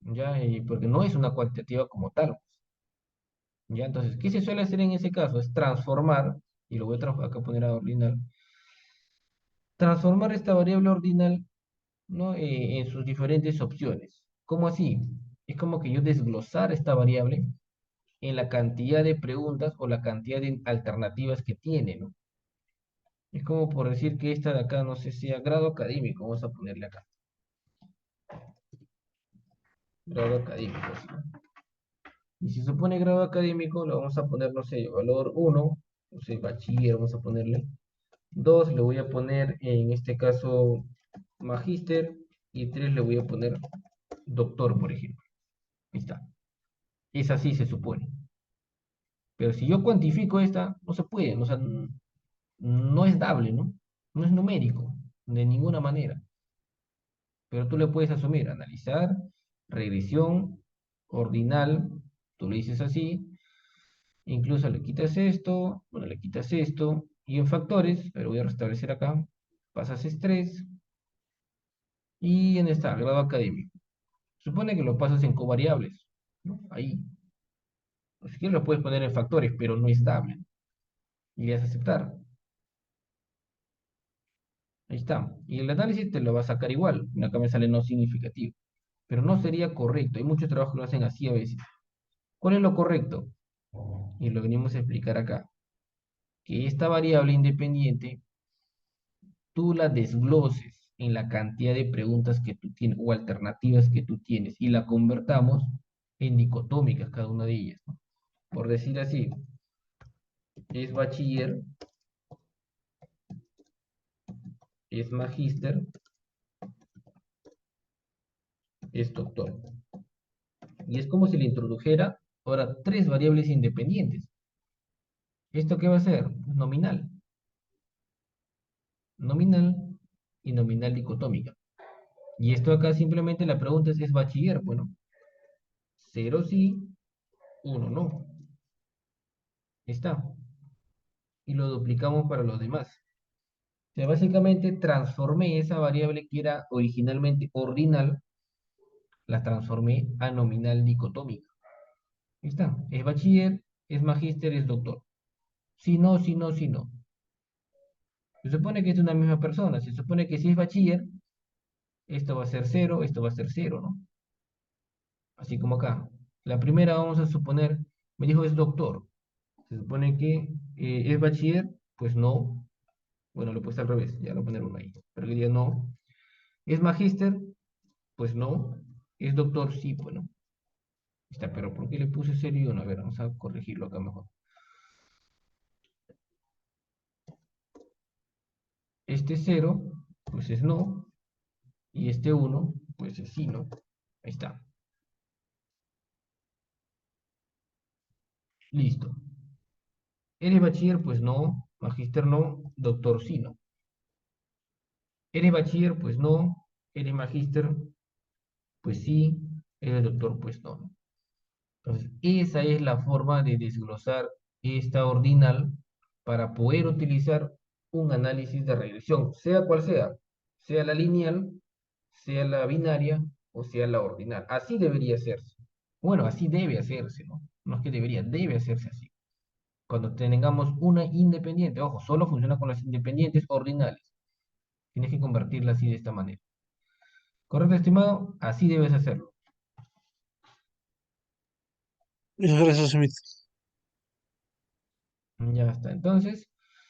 ¿ya? Y porque no es una cuantitativa como tal, pues, ¿ya? Entonces, ¿qué se suele hacer en ese caso? Es transformar, y lo voy a acá poner a ordinal, transformar esta variable ordinal, ¿no? En sus diferentes opciones. ¿Cómo así? Es como que yo desglosar esta variable en la cantidad de preguntas o la cantidad de alternativas que tiene, ¿no? Es como por decir que esta de acá, no sé, sea grado académico, vamos a ponerle acá. Grado académico, ¿sí? Y si se supone grado académico, lo vamos a poner, no sé, valor 1, no sé, bachiller, vamos a ponerle. 2 le voy a poner, en este caso, magíster. Y 3 le voy a poner doctor, por ejemplo. Ahí está. Es así se supone. Pero si yo cuantifico esta, no se puede, o sea, no es dable, ¿no? No es numérico, de ninguna manera. Pero tú le puedes asumir, analizar, regresión, ordinal, tú le dices así, incluso le quitas esto, bueno, le quitas esto, y en factores, pero voy a restablecer acá, pasas estrés, y en esta, grado académico. Supone que lo pasas en covariables, ¿no? Ahí. O si quieres lo puedes poner en factores, pero no es dable. Y le das a aceptar. Ahí está. Y el análisis te lo va a sacar igual. Acá me sale no significativo. Pero no sería correcto. Hay muchos trabajos que lo hacen así a veces. ¿Cuál es lo correcto? Y lo venimos a explicar acá. Que esta variable independiente tú la desgloses en la cantidad de preguntas que tú tienes o alternativas que tú tienes y la convertamos en dicotómicas cada una de ellas, ¿no? Por decir así, es bachiller, es magíster, es doctor. Y es como si le introdujera ahora tres variables independientes. ¿Esto qué va a ser? Nominal. Nominal y nominal dicotómica. Y esto acá simplemente la pregunta es bachiller. Bueno, cero sí, uno no. Está. Y lo duplicamos para los demás. O sea, básicamente transformé esa variable que era originalmente ordinal, la transformé a nominal dicotómica. Ahí está. Es bachiller, es magíster, es doctor. Si no, si no, si no. Se supone que es una misma persona. Se supone que si es bachiller, esto va a ser cero, esto va a ser cero, ¿no? Así como acá. La primera vamos a suponer, me dijo es doctor. Se supone que es bachiller, pues no. Bueno, lo he puesto al revés, ya lo voy a poner uno ahí. Pero diría no. ¿Es magíster? Pues no. ¿Es doctor? Sí, bueno. Está, pero ¿por qué le puse cero y uno? A ver, vamos a corregirlo acá mejor. Este cero, pues es no. Y este uno, pues es sí, ¿no? Ahí está. Listo. ¿Eres bachiller? Pues no. Magíster no. Doctor sí, ¿no? ¿Eres bachiller? Pues no. ¿Eres magíster? Pues sí. ¿Eres doctor? Pues no. Entonces, esa es la forma de desglosar esta ordinal para poder utilizar un análisis de regresión, sea cual sea la lineal, sea la binaria o sea la ordinal. Así debería hacerse. Bueno, así debe hacerse, ¿no? No es que debería, debe hacerse así. Cuando tengamos una independiente, ojo, solo funciona con las independientes ordinales. Tienes que convertirla así de esta manera. ¿Correcto, estimado? Así debes hacerlo. Muchas gracias, Smith. Ya está. Entonces,